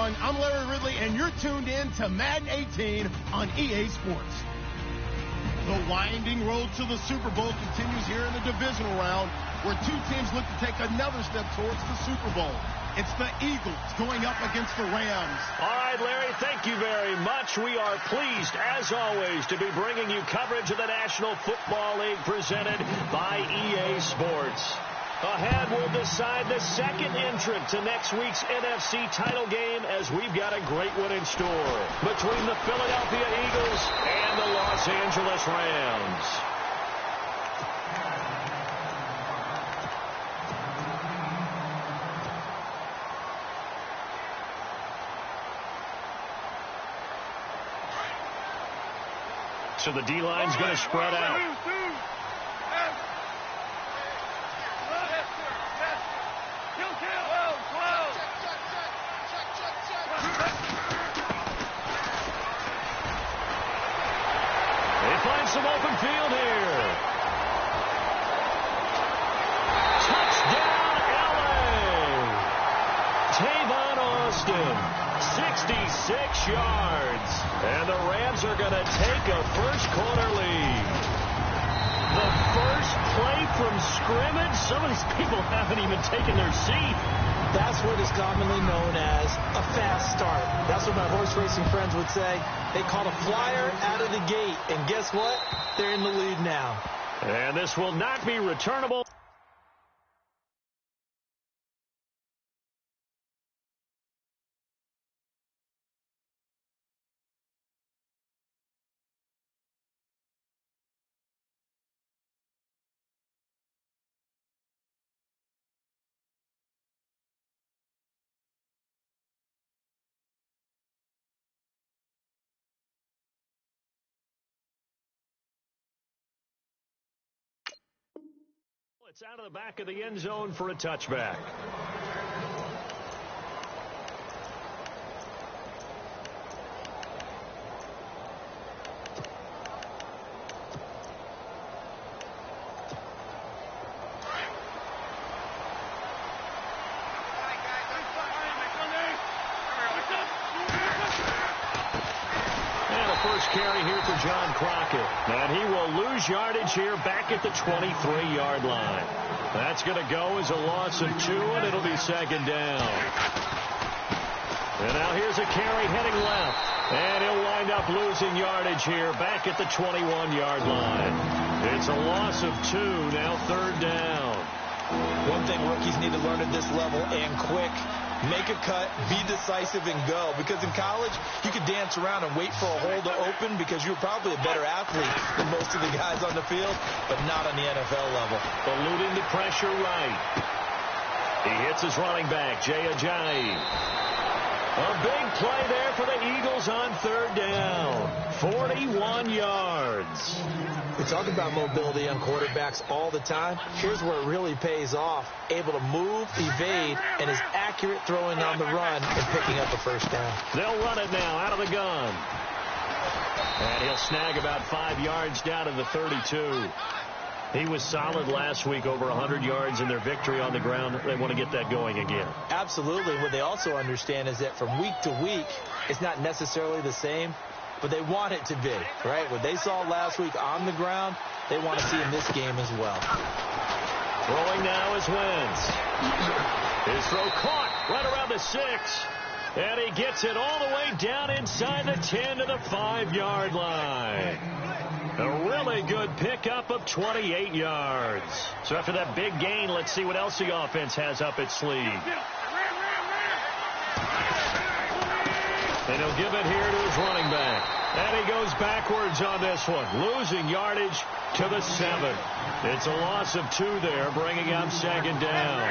everyone. I'm Larry Ridley, and you're tuned in to Madden 18 on EA Sports. The winding road to the Super Bowl continues here in the divisional round, where two teams look to take another step towards the Super Bowl. It's the Eagles going up against the Rams. All right, Larry, thank you very much. We are pleased, as always, to be bringing you coverage of the National Football League presented by EA Sports. Ahead, we'll decide the second entrant to next week's NFC title game, as we've got a great one in store between the Philadelphia Eagles and the Los Angeles Rams. So the D-line's going to spread out. Some open field here. Touchdown, LA. Tavon Austin, 66 yards. And the Rams are going to take a first-quarter lead. The first play from scrimmage. Some of these people haven't even taken their seat. That's what is commonly known as a fast start. That's what my horse racing friends would say. They caught a flyer out of the gate, and guess what? They're in the lead now. And this will not be returnable. It's out of the back of the end zone for a touchback. First carry here for John Crockett. And he will lose yardage here back at the 23-yard line. That's going to go as a loss of 2, and it'll be second down. And now here's a carry heading left. And he'll wind up losing yardage here back at the 21-yard line. It's a loss of 2, now third down. One thing rookies need to learn at this level, and quick. Make a cut, be decisive, and go. Because in college, you could dance around and wait for a hole to open because you're probably a better athlete than most of the guys on the field, but not on the NFL level. Eluding the pressure right. He hits his running back, jjae187's. A big play there for the Eagles on third down. 41 yards. We talk about mobility on quarterbacks all the time. Here's where it really pays off. Able to move, evade, and is accurate throwing on the run and picking up a first down. They'll run it now out of the gun. And he'll snag about 5 yards down to the 32. He was solid last week, over 100 yards in their victory on the ground. They want to get that going again. Absolutely. What they also understand is that from week to week, it's not necessarily the same, but they want it to be, right? What they saw last week on the ground, they want to see in this game as well. Throwing now is Wentz. His throw caught right around the 6. And he gets it all the way down inside the 10 to the 5-yard line. A really good pickup of 28 yards. So after that big gain, let's see what else the offense has up its sleeve. And he'll give it here to his running back. And he goes backwards on this one, losing yardage to the 7. It's a loss of 2 there, bringing up second down.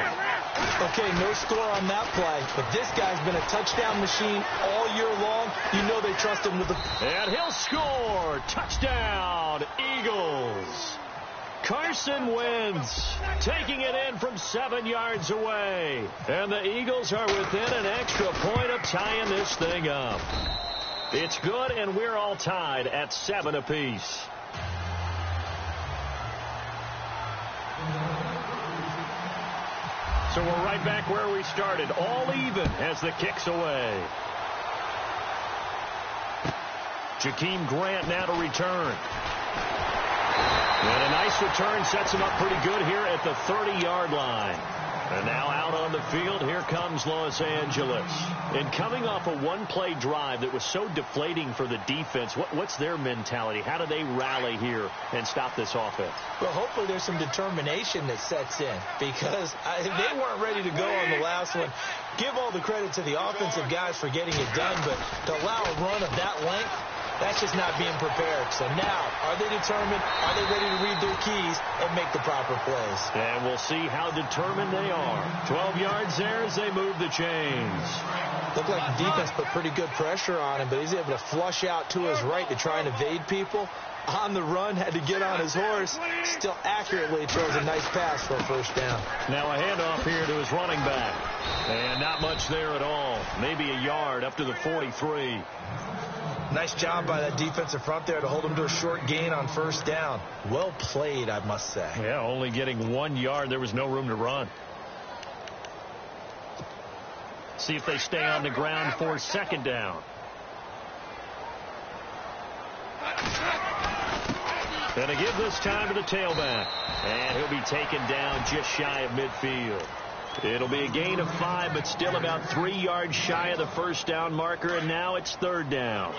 Okay, no score on that play, but this guy's been a touchdown machine all year long. You know they trust him with the... And he'll score. Touchdown, Eagles. Carson Wentz taking it in from 7 yards away. And the Eagles are within an extra point of tying this thing up. It's good, and we're all tied at 7 apiece. So we're right back where we started. All even as the kick's away. Jakeem Grant now to return. And a nice return sets him up pretty good here at the 30-yard line. And now out on the field, here comes Los Angeles. And coming off a one-play drive that was so deflating for the defense, what's their mentality? How do they rally here and stop this offense? Well, hopefully there's some determination that sets in, because they weren't ready to go on the last one. Give all the credit to the offensive guys for getting it done, but to allow a run of that length, that's just not being prepared. So now, are they determined? Are they ready to read their keys and make the proper plays? And we'll see how determined they are. 12 yards there as they move the chains. Looked like the defense put pretty good pressure on him, but he's able to flush out to his right to try and evade people. On the run, had to get on his horse. Still accurately throws a nice pass for a first down. Now a handoff here to his running back. And not much there at all. Maybe a yard up to the 43. Nice job by that defensive front there to hold him to a short gain on first down. Well played, I must say. Yeah, only getting 1 yard. There was no room to run. See if they stay on the ground for second down. And to give this time to the tailback. And he'll be taken down just shy of midfield. It'll be a gain of 5, but still about 3 yards shy of the first down marker, and now it's third down.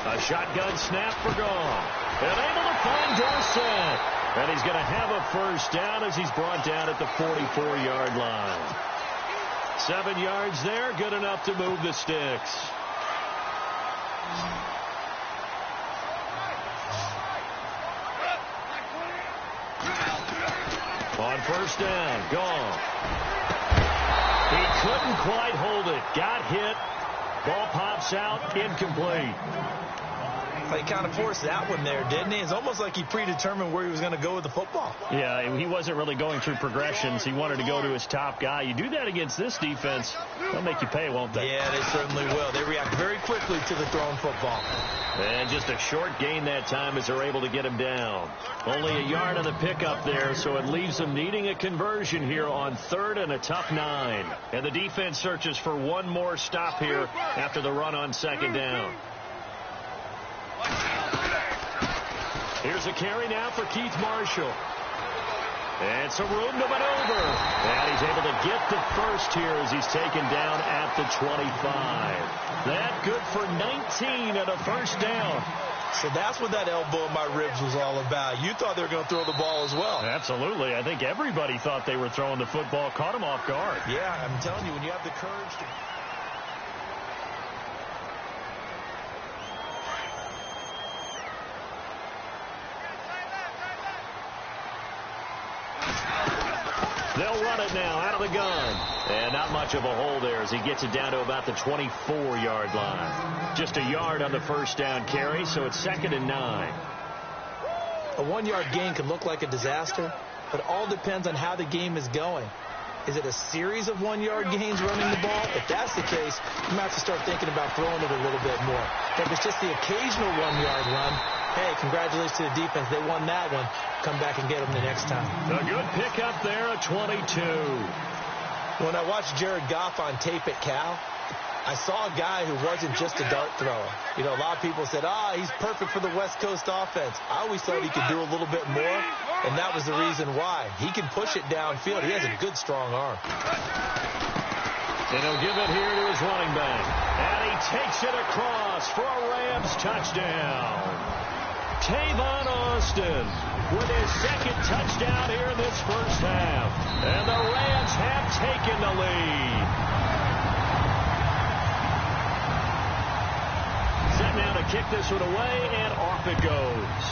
A shotgun snap for Goff. And able to find Dorsett. And he's going to have a first down as he's brought down at the 44-yard line. 7 yards there, good enough to move the sticks. On first down, Goff. He couldn't quite hold it. Got hit. Ball pops out, incomplete. He kind of forced that one there, didn't he? It's almost like he predetermined where he was going to go with the football. Yeah, he wasn't really going through progressions. He wanted to go to his top guy. You do that against this defense, they'll make you pay, won't they? Yeah, they certainly will. They react very quickly to the thrown football. And just a short gain that time as they're able to get him down. Only a yard on the pickup there, so it leaves them needing a conversion here on third and a tough 9. And the defense searches for one more stop here after the run on second down. Here's a carry now for Keith Marshall. And some room to maneuver. And he's able to get the first here as he's taken down at the 25. That good for 19 and a first down. So that's what that elbow in my ribs was all about. You thought they were going to throw the ball as well. Absolutely. I think everybody thought they were throwing the football. Caught him off guard. Yeah, I'm telling you, when you have the courage to... They'll run it now out of the gun. And not much of a hole there as he gets it down to about the 24-yard line. Just a yard on the first down carry, so it's 2nd and 9. A 1-yard gain can look like a disaster, but it all depends on how the game is going. Is it a series of 1-yard gains running the ball? If that's the case, you might have to start thinking about throwing it a little bit more. But if it's just the occasional 1-yard run, hey, congratulations to the defense. They won that one. Come back and get them the next time. A good pickup there at 22. When I watched Jared Goff on tape at Cal, I saw a guy who wasn't just a dart thrower. You know, a lot of people said, he's perfect for the West Coast offense. I always thought he could do a little bit more, and that was the reason why. He can push it downfield. He has a good, strong arm. And he'll give it here to his running back. And he takes it across for a Rams touchdown. Tavon Austin with his second touchdown here in this first half. And the Rams have taken the lead. Set now to kick this one away, and off it goes.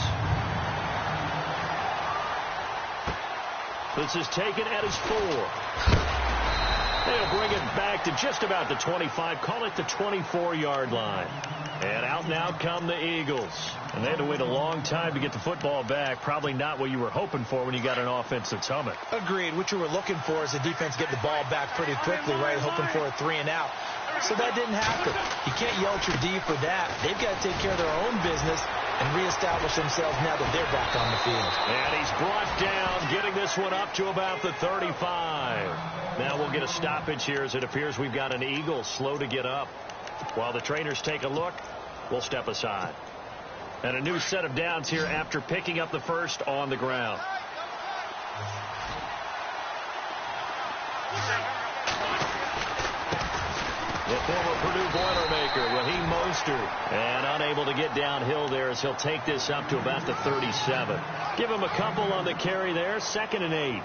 This is taken at his 4. They'll bring it back to just about the 25. Call it the 24-yard line. And out now come the Eagles. And they had to wait a long time to get the football back. Probably not what you were hoping for when you got an offense that's humming. Agreed. What you were looking for is the defense getting the ball back pretty quickly, right? Hoping for a 3 and out. So that didn't happen. You can't yell at your D for that. They've got to take care of their own business and reestablish themselves now that they're back on the field. And he's brought down, getting this one up to about the 35. Now we'll get a stoppage here as it appears we've got an Eagle slow to get up. While the trainers take a look, we'll step aside. And a new set of downs here after picking up the first on the ground. The former Purdue Boilermaker, Raheem Mostert, and unable to get downhill there as he'll take this up to about the 37. Give him a couple on the carry there, 2nd and 8.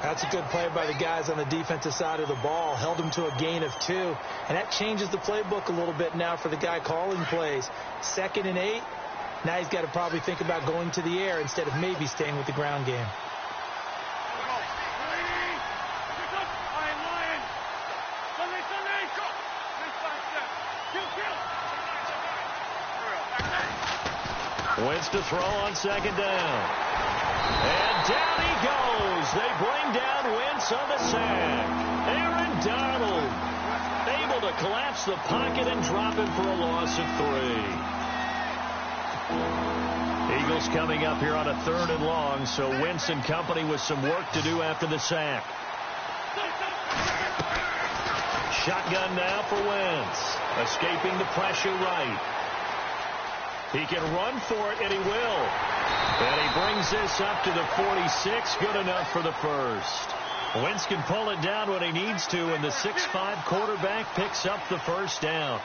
That's a good play by the guys on the defensive side of the ball. Held him to a gain of 2, and that changes the playbook a little bit now for the guy calling plays. 2nd and 8. Now he's got to probably think about going to the air instead of maybe staying with the ground game. Wentz to throw on 2nd down. And down he goes. They bring down Wentz on the sack. Aaron Donald able to collapse the pocket and drop him for a loss of 3. Eagles coming up here on a 3rd and long, so Wentz and company with some work to do after the sack. Shotgun now for Wentz. Escaping the pressure right. He can run for it, and he will. And he brings this up to the 46. Good enough for the first. Wentz can pull it down when he needs to, and the 6'5" quarterback picks up the first down.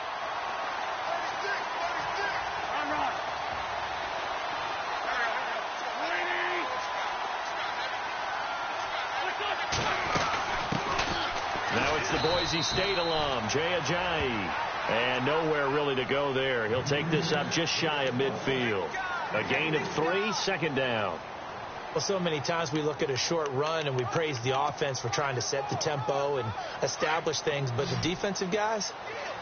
Now it's the Boise State alum, jjae187's. And nowhere really to go there. He'll take this up just shy of midfield. A gain of 3, 2nd down. Well, so many times we look at a short run and we praise the offense for trying to set the tempo and establish things. But the defensive guys,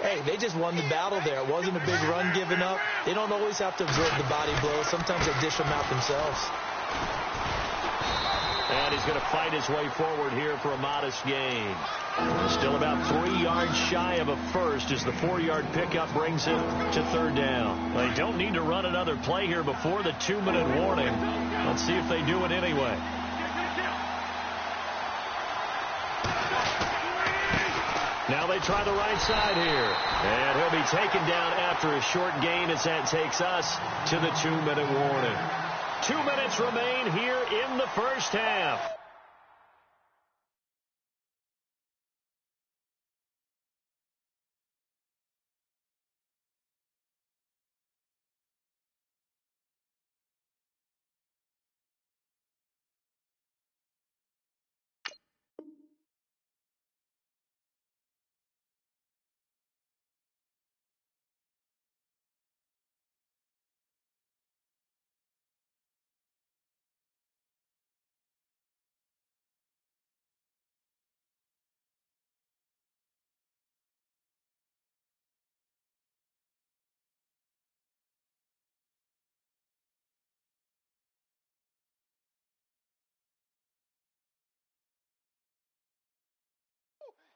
hey, they just won the battle there. It wasn't a big run given up. They don't always have to absorb the body blows. Sometimes they dish them out themselves. And he's going to fight his way forward here for a modest gain. Still about 3 yards shy of a first as the 4-yard pickup brings him to 3rd down. They don't need to run another play here before the 2-minute warning. Let's see if they do it anyway. Now they try the right side here. And he'll be taken down after a short gain as that takes us to the 2-minute warning. 2 minutes remain here in the first half.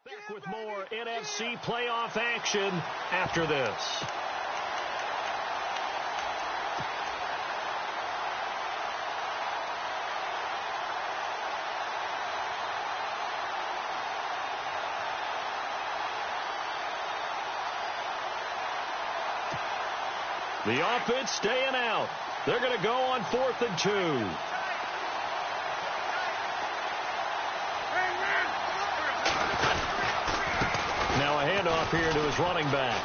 Back with more NFC playoff action after this. The offense staying out. They're going to go on 4th and 2. Now a handoff here to his running back.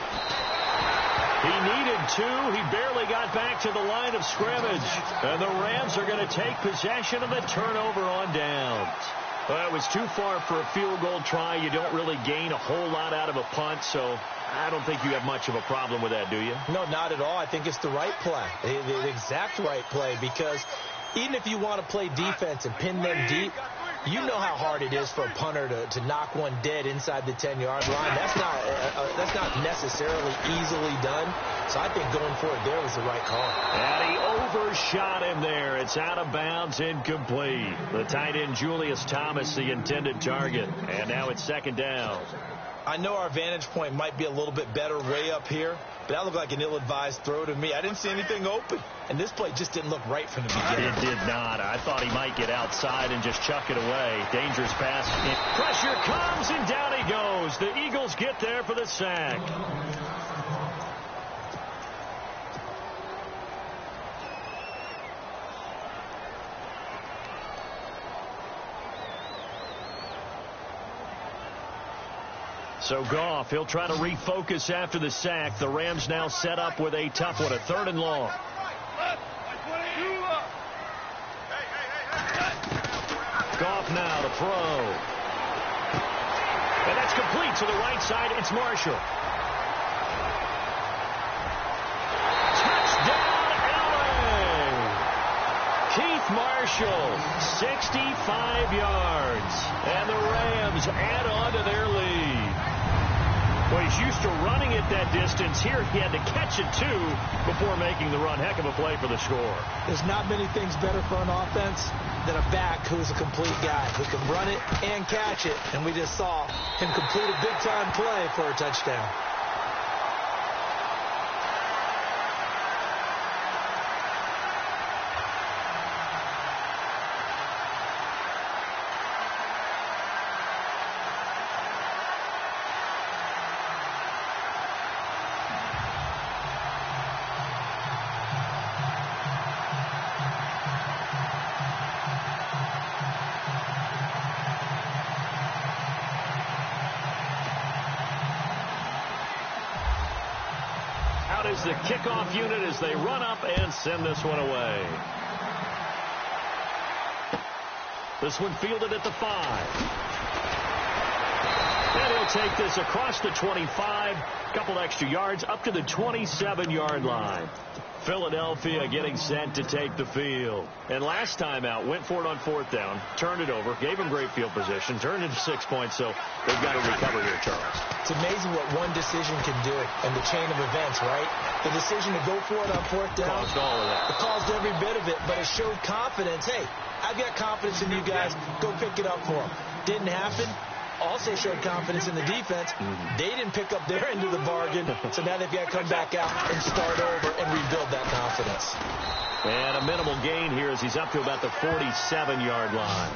He needed 2. He barely got back to the line of scrimmage. And the Rams are going to take possession of the turnover on downs. Well, it was too far for a field goal try. You don't really gain a whole lot out of a punt, so I don't think you have much of a problem with that, do you? No, not at all. I think it's the right play, the exact right play, because even if you want to play defense and pin them deep, you know how hard it is for a punter to knock one dead inside the 10-yard line. That's not necessarily easily done. So I think going for it there was the right call. And he overshot him there. It's out of bounds, incomplete. The tight end Julius Thomas, the intended target. And now it's 2nd down. I know our vantage point might be a little bit better way up here, but that looked like an ill-advised throw to me. I didn't see anything open, and this play just didn't look right from the beginning. It did not. I thought he might get outside and just chuck it away. Dangerous pass. Pressure comes, and down he goes. The Eagles get there for the sack. So Goff, he'll try to refocus after the sack. The Rams now set up with a tough one, a 3rd and long. Goff now to throw. And that's complete to the right side. It's Marshall. Touchdown, LA! Keith Marshall, 65 yards. And the Rams add on to their lead. Well, he's used to running it that distance. Here he had to catch it, too, before making the run. Heck of a play for the score. There's not many things better for an offense than a back who's a complete guy who can run it and catch it. And we just saw him complete a big-time play for a touchdown. Is the kickoff unit as they run up and send this one away. This one fielded at the 5. And he'll take this across the 25, couple extra yards up to the 27-yard line. Philadelphia getting set to take the field. And last time out, went for it on 4th down, turned it over, gave him great field position, turned it to 6 points, so they've got to recover here, Charles. It's amazing what one decision can do in the chain of events, right? The decision to go for it on 4th down. Caused all of that. It caused every bit of it, but it showed confidence. Hey, I've got confidence in you guys. Go pick it up for them. Didn't happen. Also showed confidence in the defense. They didn't pick up their end of the bargain, so now they've got to come back out and start over and rebuild that confidence. And a minimal gain here as he's up to about the 47-yard line.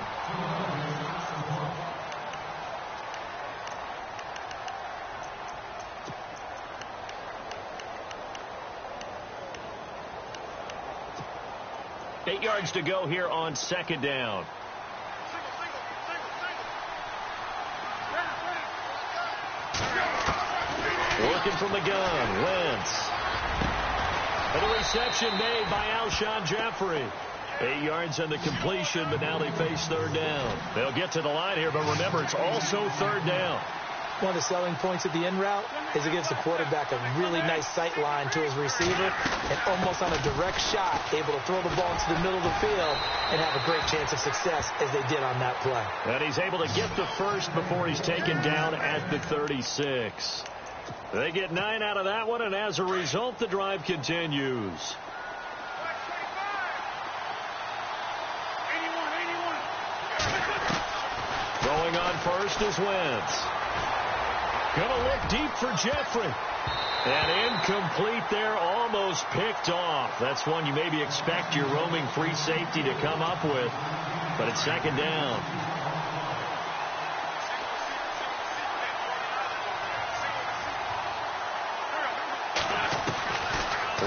Eight yards to go here on 2nd down. Working from the gun, Wentz. And the reception made by Alshon Jeffrey. 8 yards on the completion, but now they face 3rd down. They'll get to the line here, but remember, it's also 3rd down. One of the selling points of the in route is it gives the quarterback a really nice sight line to his receiver and almost on a direct shot able to throw the ball into the middle of the field and have a great chance of success as they did on that play. And he's able to get the first before he's taken down at the 36. They get 9 out of that one, and as a result, the drive continues. Going on first is Wentz. Gonna look deep for Jeffrey. And incomplete there, almost picked off. That's one you maybe expect your roaming free safety to come up with. But it's 2nd down.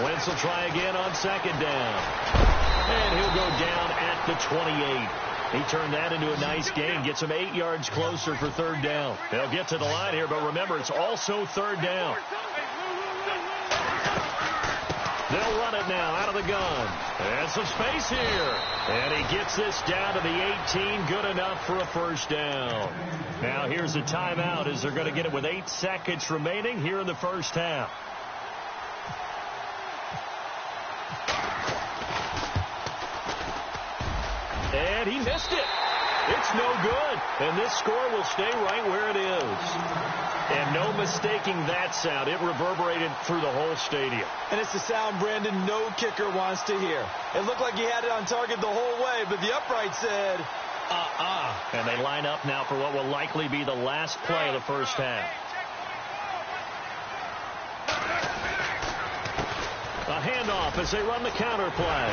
Wentz will try again on 2nd down. And he'll go down at the 28. He turned that into a nice gain. Gets him 8 yards closer for 3rd down. They'll get to the line here, but remember, it's also 3rd down. They'll run it now out of the gun. And some space here. And he gets this down to the 18. Good enough for a 1st down. Now here's a timeout as they're going to get it with 8 seconds remaining here in the 1st half. And he missed it. It's no good. And this score will stay right where it is. And no mistaking that sound. It reverberated through the whole stadium. And it's the sound, Brandon, no kicker wants to hear. It looked like he had it on target the whole way, but the upright said, And they line up now for what will likely be the last play of the 1st half. A handoff as they run the counter play.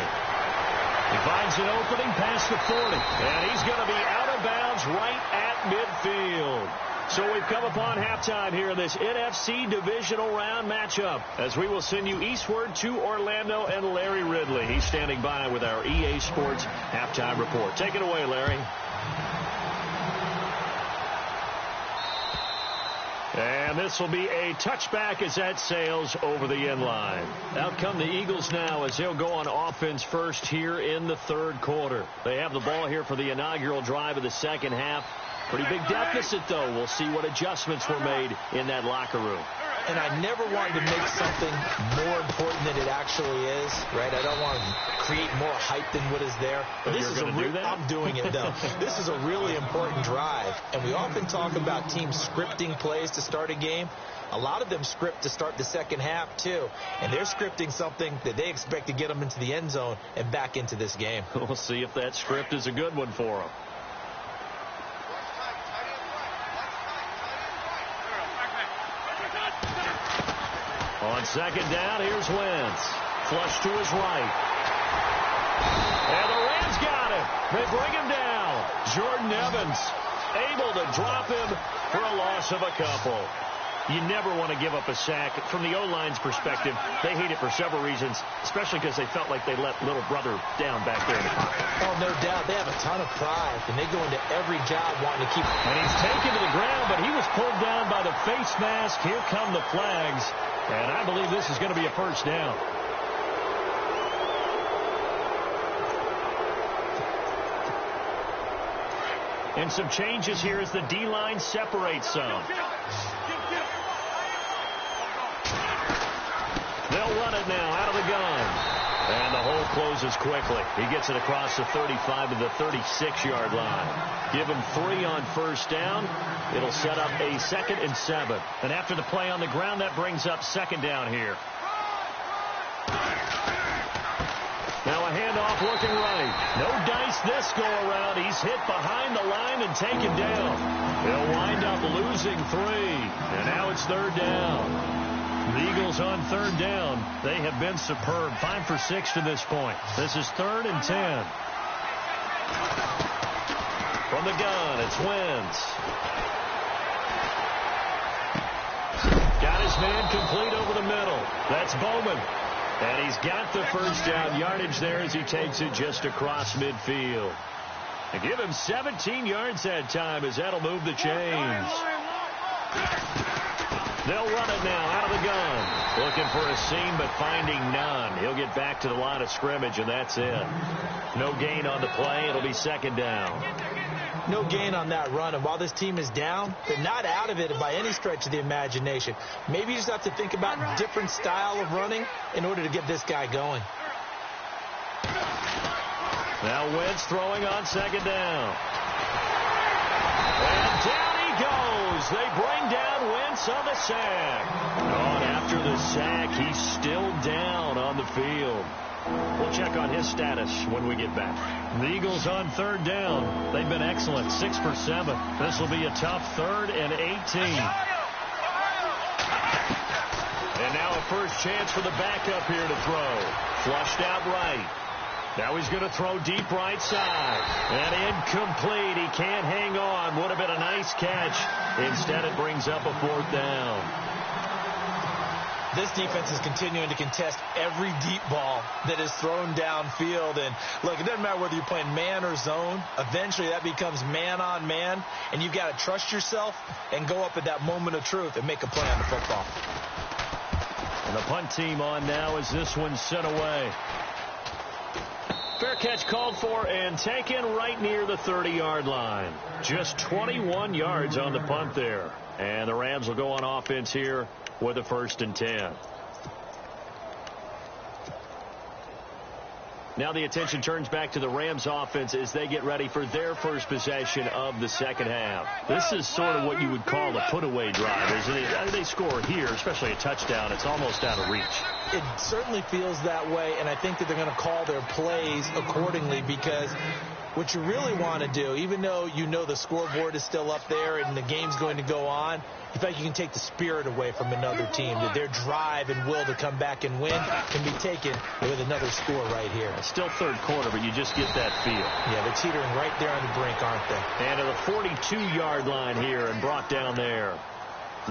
He finds an opening past the 40, and he's going to be out of bounds right at midfield. So we've come upon halftime here in this NFC divisional round matchup, as we will send you eastward to Orlando and Larry Ridley. He's standing by with our EA Sports halftime report. Take it away, Larry. And this will be a touchback as that sails over the end line. Out come the Eagles now as they'll go on offense first here in the third quarter. They have the ball here for the inaugural drive of the second half. Pretty big deficit, though. We'll see what adjustments were made in that locker room. And I never wanted to make something more important than it actually is, right? I don't want to create more hype than what is there. But this is I'm doing it, though. This is a really important drive. And we often talk about teams scripting plays to start a game. A lot of them script to start the second half, too. And they're scripting something that they expect to get them into the end zone and back into this game. We'll see if that script is a good one for them. On second down, here's Wentz. Flush to his right. And the Rams got him. They bring him down. Jordan Evans able to drop him for a loss of a couple. You never want to give up a sack. From the O-line's perspective, they hate it for several reasons, especially because they felt like they let little brother down back there in the pocket. Oh, no doubt. They have a ton of pride, and they go into every job wanting to keep it. And he's taken to the ground, but he was pulled down by the face mask. Here come the flags, and I believe this is going to be a first down. And some changes here as the D-line separates some. They'll run it now out of the gun. And the hole closes quickly. He gets it across the 35 to the 36-yard line. Give him 3 on first down. It'll set up a 2nd and 7. And after the play on the ground, that brings up second down here. Now a handoff looking right. No dice this go around. He's hit behind the line and taken down. They'll wind up losing 3. And now it's third down. The Eagles on third down. They have been superb. 5 for 6 to this point. This is 3rd and 10. From the gun, it's Wentz. Got his man complete over the middle. That's Bowman. And he's got the first down yardage there as he takes it just across midfield. And give him 17 yards that time as that'll move the chains. They'll run it now out of the gun. Looking for a seam, but finding none. He'll get back to the line of scrimmage, and that's it. No gain on the play. It'll be second down. No gain on that run. And while this team is down, they're not out of it by any stretch of the imagination. Maybe you just have to think about a different style of running in order to get this guy going. Now Wentz throwing on second down. And down he goes. They bring down Wentz on the sack. On after the sack, he's still down on the field. We'll check on his status when we get back. The Eagles on third down. They've been excellent, 6 for 7. This will be a tough 3rd and 18. And now a first chance for the backup here to throw. Flushed out right. Now he's going to throw deep right side. And incomplete. He can't hang on. Would have been a nice catch. Instead, it brings up a 4th down. This defense is continuing to contest every deep ball that is thrown downfield. And, look, it doesn't matter whether you're playing man or zone. Eventually, that becomes man-on-man. And you've got to trust yourself and go up at that moment of truth and make a play on the football. And the punt team on now as this one's sent away. Fair catch called for and taken right near the 30-yard line. Just 21 yards on the punt there. And the Rams will go on offense here with a 1st and 10. Now the attention turns back to the Rams offense as they get ready for their first possession of the second half. This is sort of what you would call a put-away drive, isn't it? They score here, especially a touchdown. It's almost out of reach. It certainly feels that way, and I think that they're going to call their plays accordingly because what you really want to do, even though you know the scoreboard is still up there and the game's going to go on, you feel like you can take the spirit away from another team, that their drive and will to come back and win can be taken with another score right here. It's still third quarter, but you just get that feel. Yeah, they're teetering right there on the brink, aren't they? And to the 42-yard line here and brought down there.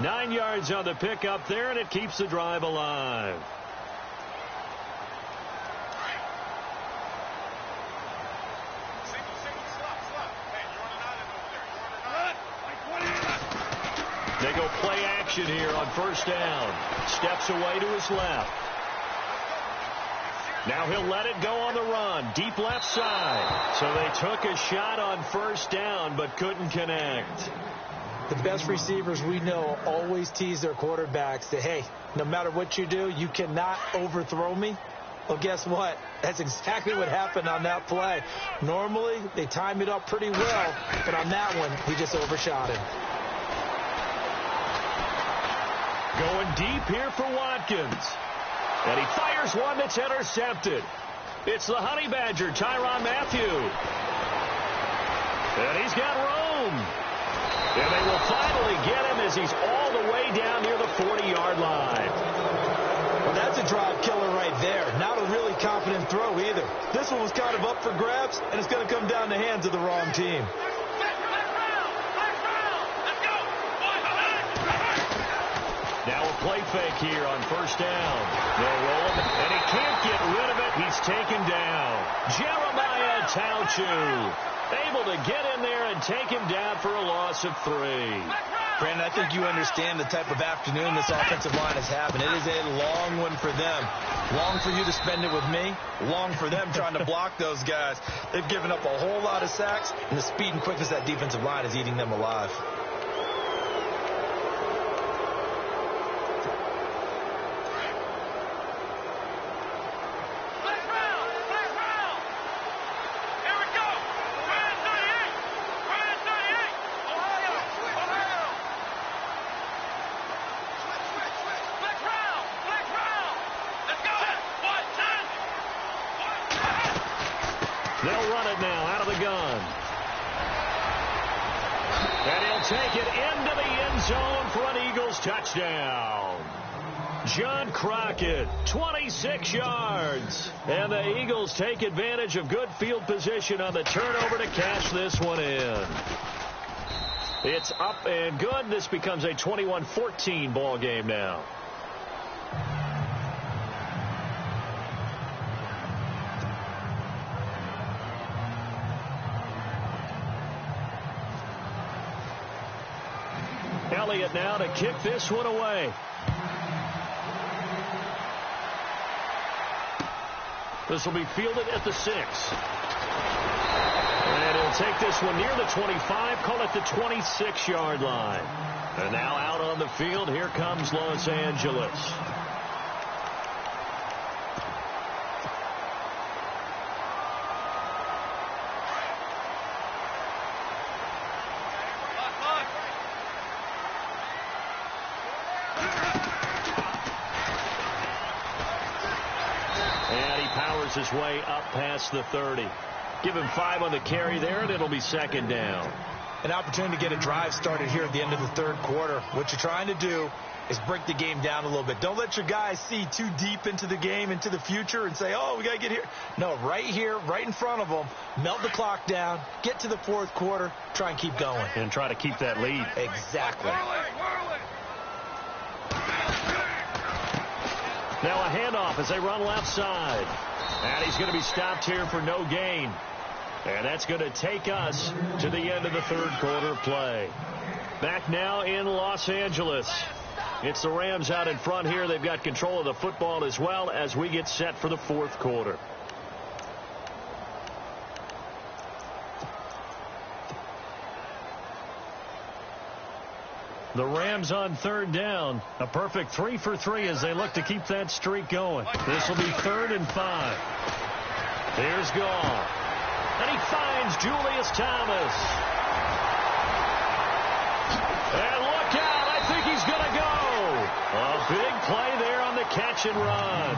9 yards on the pickup there, and it keeps the drive alive. They go play action here on first down. Steps away to his left. Now he'll let it go on the run. Deep left side. So they took a shot on first down but couldn't connect. The best receivers we know always tease their quarterbacks that, hey, no matter what you do, you cannot overthrow me. Well, guess what? That's exactly what happened on that play. Normally, they time it up pretty well, but on that one, he just overshot him. Going deep here for Watkins. And he fires one that's intercepted. It's the Honey Badger, Tyrann Mathieu. And he's got room. And they will finally get him as he's all the way down near the 40-yard line. Well, that's a drive killer right there. Not a really confident throw either. This one was kind of up for grabs, and it's going to come down the hands of the wrong team. Now a play fake here on first down. They'll roll him, and he can't get rid of it. He's taken down. Jeremiah Tauchu able to get in there and take him down for a loss of 3. Brandon, I think you understand the type of afternoon this offensive line is having. It is a long one for them. Long for you to spend it with me. Long for them trying to block those guys. They've given up a whole lot of sacks, and the speed and quickness of that defensive line is eating them alive. They'll run it now out of the gun. And he'll take it into the end zone for an Eagles touchdown. John Crockett, 26 yards. And the Eagles take advantage of good field position on the turnover to cash this one in. It's up and good. This becomes a 21-14 ball game now. Elliott now to kick this one away. This will be fielded at the 6. And he'll take this one near the 25, call it the 26-yard line. And now out on the field, here comes Los Angeles. His way up past the 30. Give him 5 on the carry there, and it'll be second down. An opportunity to get a drive started here at the end of the third quarter. What you're trying to do is break the game down a little bit. Don't let your guys see too deep into the game, into the future, and say, oh, we got to get here. No, right here, right in front of them, melt the clock down, get to the fourth quarter, try and keep going. And try to keep that lead. Exactly. Now a handoff as they run left side. And he's going to be stopped here for no gain. And that's going to take us to the end of the third quarter play. Back now in Los Angeles. It's the Rams out in front here. They've got control of the football as well as we get set for the fourth quarter. The Rams on third down. A perfect 3 for 3 as they look to keep that streak going. This will be 3rd and 5. Here's Goff. And he finds Julius Thomas. And look out. I think he's going to go. A big play there on the catch and run.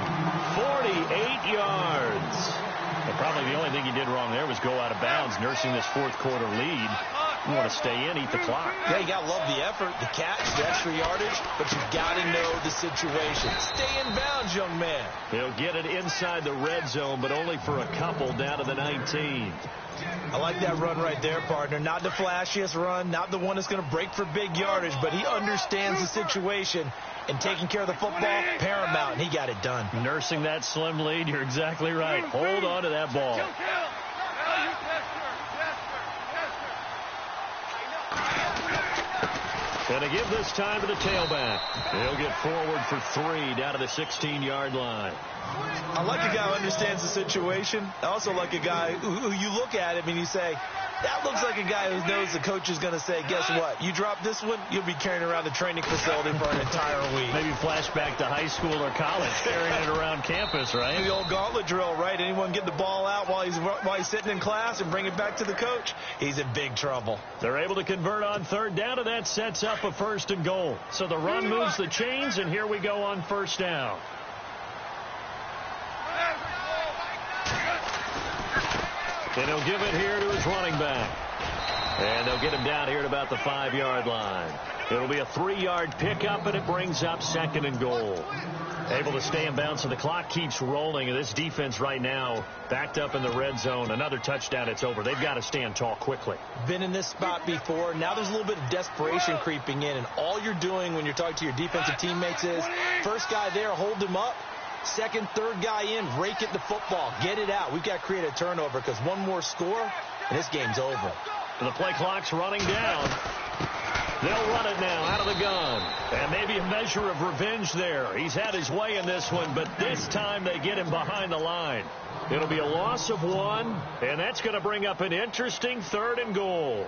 48 yards. A Probably the only thing he did wrong there was go out of bounds, nursing this fourth quarter lead. You want to stay in, eat the clock. Yeah, you got to love the effort, the catch, the extra yardage, but you've got to know the situation. Stay in bounds, young man. He'll get it inside the red zone, but only for a couple down to the 19. I like that run right there, partner. Not the flashiest run, not the one that's going to break for big yardage, but he understands the situation, and taking care of the football, paramount, and he got it done. Nursing that slim lead, you're exactly right. Hold on to that ball. And to give this time to the tailback. He'll get forward for 3 down to the 16-yard line. I like a guy who understands the situation. I also like a guy who you look at him and you say, that looks like a guy who knows the coach is going to say, guess what? You drop this one, you'll be carrying around the training facility for an entire week. Maybe flashback to high school or college, carrying it around campus, right? The old gauntlet drill, right? Anyone get the ball out while he's sitting in class and bring it back to the coach? He's in big trouble. They're able to convert on third down, and that sets up a first and goal. So the run moves the chains, and here we go on first down. And he'll give it here to his running back. And they'll get him down here at about the 5-yard line. It'll be a 3-yard pickup, and it brings up second and goal. Able to stay in bounds, so the clock keeps rolling. And this defense right now backed up in the red zone. Another touchdown, it's over. They've got to stand tall quickly. Been in this spot before. Now there's a little bit of desperation creeping in. And all you're doing when you're talking to your defensive teammates is, first guy there, hold him up. Second, third guy in, rake at the football. Get it out. We've got to create a turnover because one more score, and this game's over. The play clock's running down. They'll run it now out of the gun. And maybe a measure of revenge there. He's had his way in this one, but this time they get him behind the line. It'll be a loss of 1, and that's going to bring up an interesting third and goal.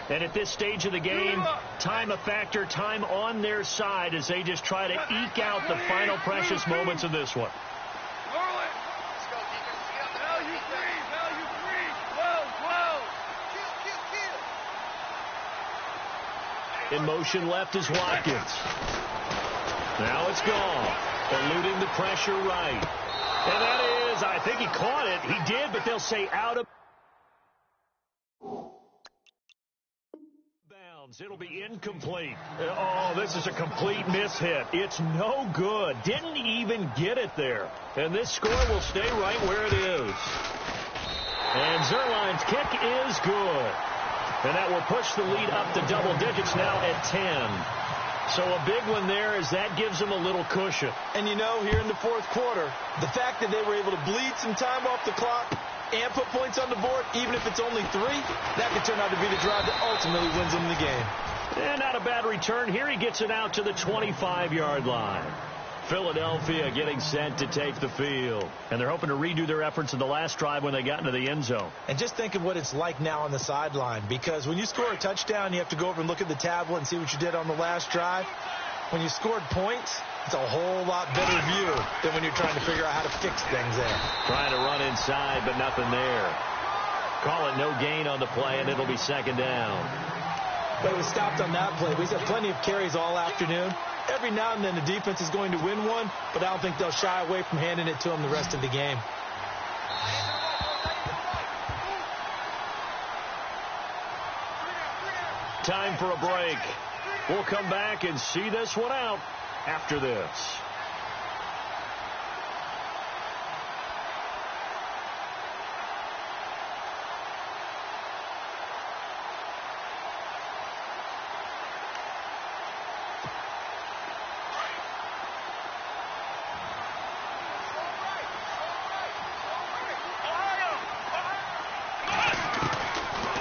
And at this stage of the game, time a factor, time on their side as they just try to eke out the final precious moments of this one. In motion left is Watkins. Now it's gone. Eluding the pressure right. And that is, I think he caught it. He did, but they'll say out of bounds. It'll be incomplete. Oh, this is a complete mishit. It's no good. Didn't even get it there. And this score will stay right where it is. And Zerline's kick is good. And that will push the lead up to double digits now at 10. So a big one there as that gives them a little cushion. And you know, here in the fourth quarter, the fact that they were able to bleed some time off the clock and put points on the board, even if it's only 3, that could turn out to be the drive that ultimately wins them the game. And not a bad return. Here he gets it out to the 25-yard line. Philadelphia getting set to take the field. And they're hoping to redo their efforts in the last drive when they got into the end zone. And just think of what it's like now on the sideline, because when you score a touchdown, you have to go over and look at the tablet and see what you did on the last drive. When you scored points, it's a whole lot better view than when you're trying to figure out how to fix things there. Trying to run inside, but nothing there. Call it no gain on the play, and it'll be second down. But it was stopped on that play. We've had plenty of carries all afternoon. Every now and then the defense is going to win one, but I don't think they'll shy away from handing it to them the rest of the game. Time for a break. We'll come back and see this one out after this.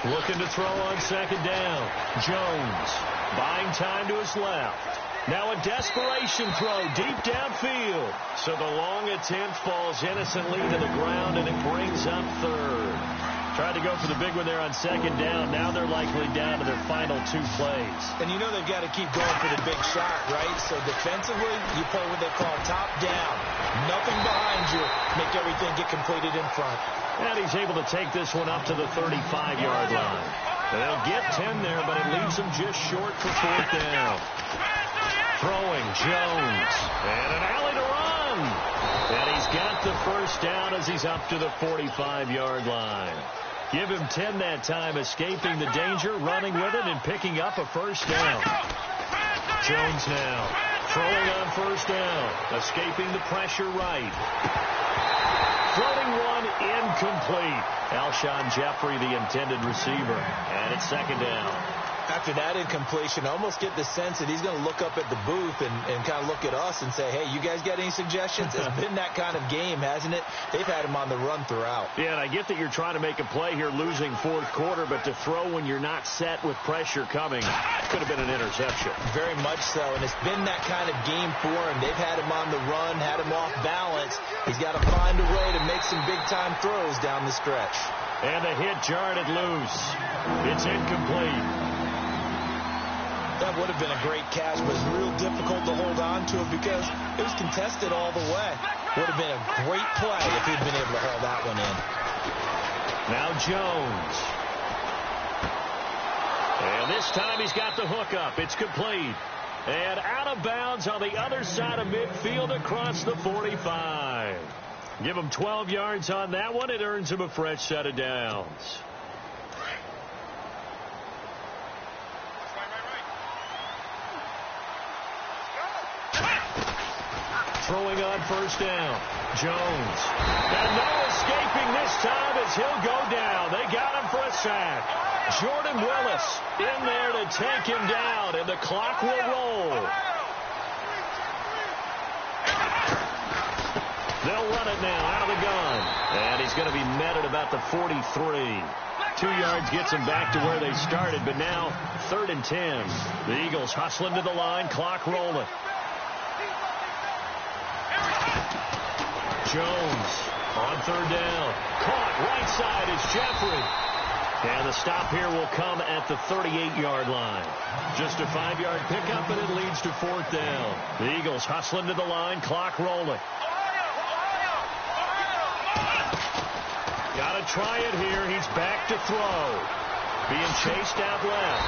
Looking to throw on second down. Jones buying time to his left. Now a desperation throw deep downfield. So the long attempt falls innocently to the ground, and it brings up third. Tried to go for the big one there on second down. Now they're likely down to their final 2 plays. And you know they've got to keep going for the big shot, right? So defensively, you play what they call top down. Nothing behind you. Make everything get completed in front. And he's able to take this one up to the 35-yard line. They'll get 10 there, but it leaves them just short for fourth down. Throwing Jones. And an alley to run. run. And he's got the first down as he's up to the 45-yard line. Give him 10 that time, escaping the danger, running with it, and picking up a first down. Jones now throwing on first down, escaping the pressure right. Floating one incomplete. Alshon Jeffrey, the intended receiver. And it's second down. After that incompletion, I almost get the sense that he's going to look up at the booth and kind of look at us and say, hey, you guys got any suggestions? It's been that kind of game, hasn't it? They've had him on the run throughout. Yeah, and I get that you're trying to make a play here losing fourth quarter, but to throw when you're not set with pressure coming could have been an interception. Very much so, and it's been that kind of game for him. They've had him on the run, had him off balance. He's got to find a way to make some big-time throws down the stretch. And the hit jarred it loose. It's incomplete. That would have been a great catch, but it's real difficult to hold on to it because it was contested all the way. Would have been a great play if he'd been able to haul that one in. Now Jones. And this time he's got the hook up. It's complete. And out of bounds on the other side of midfield across the 45. Give him 12 yards on that one. It earns him a fresh set of downs. Throwing on first down. Jones. And no escaping this time as he'll go down. They got him for a sack. Jordan Willis in there to take him down, and the clock will roll. They'll run it now out of the gun. And he's going to be met at about the 43. 2 yards gets him back to where they started, but now 3rd and 10. The Eagles hustling to the line, clock rolling. Jones on 3rd down. Caught right side is Jeffrey. And the stop here will come at the 38-yard line. Just a 5-yard pickup, and it leads to 4th down. The Eagles hustling to the line, clock rolling. Got to try it here. He's back to throw. Being chased out left.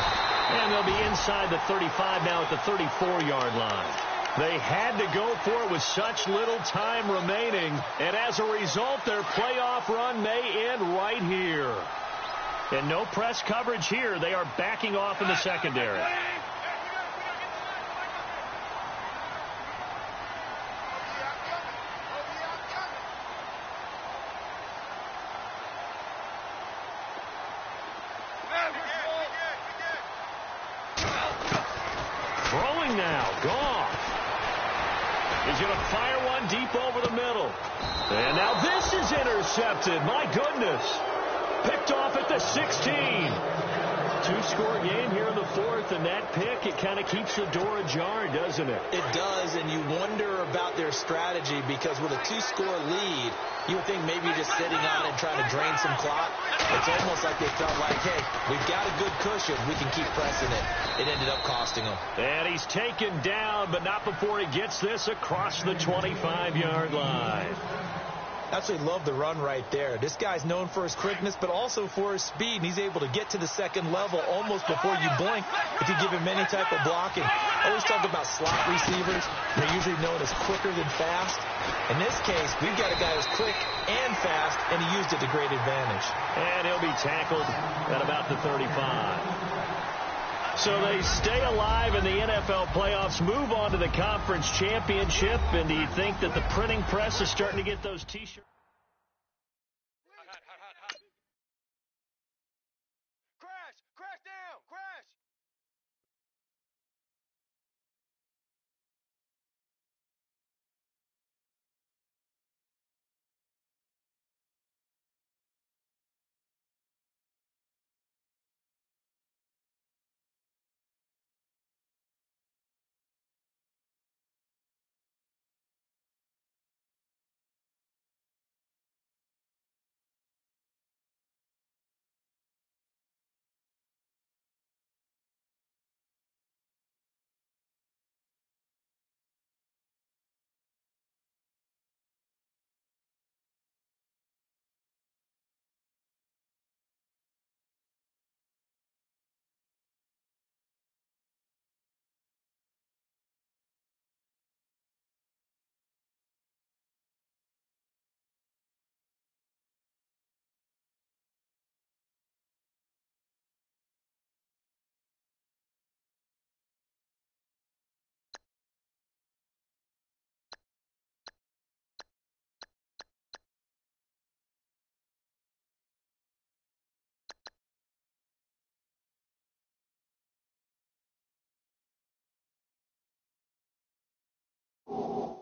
And they'll be inside the 35 now at the 34-yard line. They had to go for it with such little time remaining, and as a result, their playoff run may end right here. And no press coverage here. They are backing off in the secondary. Throwing now, Goff. He's going to fire one deep over the middle. And now this is intercepted. My goodness. Picked off at the 16. 2-score game here in the 4th, and that pick, it kind of keeps the door ajar, doesn't it? It does, and you wonder about their strategy because with a 2-score lead, you would think maybe just sitting on it trying to drain some clock. It's almost like they felt like, hey, we've got a good cushion. We can keep pressing it. It ended up costing them. And he's taken down, but not before he gets this across the 25-yard line. Absolutely love the run right there. This guy's known for his quickness, but also for his speed. And he's able to get to the second level almost before you blink if you give him any type of blocking. I always talk about slot receivers. They're usually known as quicker than fast. In this case, we've got a guy who's quick and fast, and he used it to great advantage. And he'll be tackled at about the 35. So they stay alive in the NFL playoffs, move on to the conference championship. And do you think that the printing press is starting to get those T-shirts? All